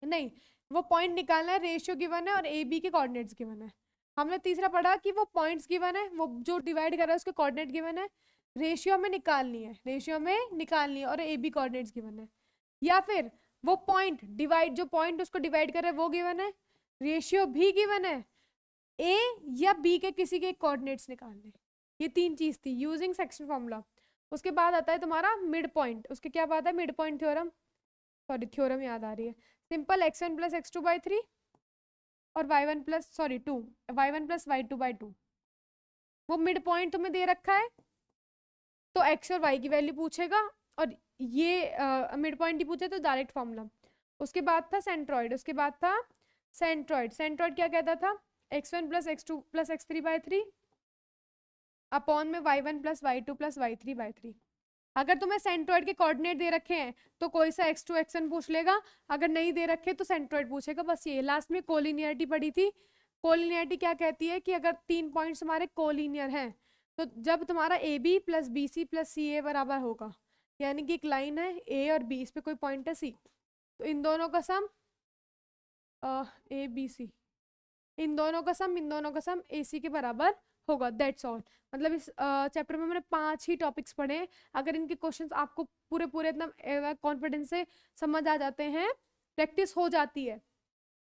नहीं वो पॉइंट निकालना है, रेशियो गिवन है और ए बी के कोऑर्डिनेट्स गिवन है। हमने तीसरा पढ़ा कि वो पॉइंट्स गिवन है, वो जो डिवाइड कर रहा है उसके कोऑर्डिनेट गिवन है, रेशियो में निकालनी है, रेशियो में निकालनी है, और ए बी कोऑर्डिनेट्स गिवन है। या फिर वो पॉइंट डिवाइड, जो पॉइंट उसको डिवाइड कर रहा है वो गिवन है, रेशियो भी गिवन है, ए या बी के किसी के कोऑर्डिनेट्स निकालने। ये तीन चीज थी यूजिंग सेक्शन फॉर्मूला। उसके बाद आता है तुम्हारा मिड पॉइंट। उसके क्या बात है, mid point theorem, sorry theorem याद आ रही है, simple x1 plus x2 by 3 और y1 plus sorry 2 y1 plus y2 by 2। वो मिड पॉइंट तुम्हें दे रखा है, तो x और y की वैल्यू पूछेगा, और ये मिड पॉइंट ही पूछे तो डायरेक्ट फॉर्मूला। उसके बाद था सेंट्रॉइड। उसके बाद था सेंट्रॉइड। सेंट्रॉइड क्या कहता था, x1 plus x2 plus x3 by 3 upon में y1 plus y2 plus y3 by 3। अगर तुम्हें सेंट्रॉइड के कोऑर्डिनेट दे रखे हैं तो कोई सा x2 x1 पूछ लेगा, अगर नहीं दे रखे तो सेंट्रॉइड पूछेगा, बस ये। लास्ट में कोलिनियरिटी पढ़ी थी। कोलिनियरिटी क्या कहती है, कि अगर तीन पॉइंट्स हमारे कोलिनियर हैं, तो जब तुम्हारा a b plus b c plus c a बराबर होगा, यानी कि एक लाइन है ए और बी, इस पे कोई पॉइंट है सी, तो इन दोनों का सम ए बी सी, इन दोनों का सम ए सी के बराबर होगा, दैट्स ऑल। मतलब इस चैप्टर में मैंने 5 ही टॉपिक्स पढ़े हैं। अगर इनके क्वेश्चंस आपको पूरे पूरे एकदम कॉन्फिडेंस से समझ आ जाते हैं, प्रैक्टिस हो जाती है,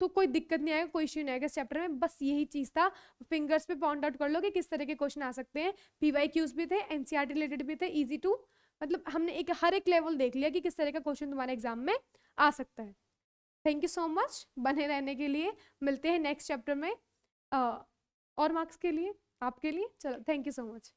तो कोई दिक्कत नहीं आएगा, कोई इश्यू नहीं आएगा इस चैप्टर में। बस यही चीज था, फिंगर्स पे पॉइंट आउट कर लो कि किस तरह के क्वेश्चन आ सकते हैं। PYQs भी थे, NCERT रिलेटेड भी थे, इजी टू, मतलब हमने एक हर एक लेवल देख लिया कि किस तरह का क्वेश्चन तुम्हारे एग्जाम में आ सकता है। थैंक यू सो मच बने रहने के लिए। मिलते हैं नेक्स्ट चैप्टर में और मार्क्स के लिए, आपके लिए। चलो, थैंक यू सो मच।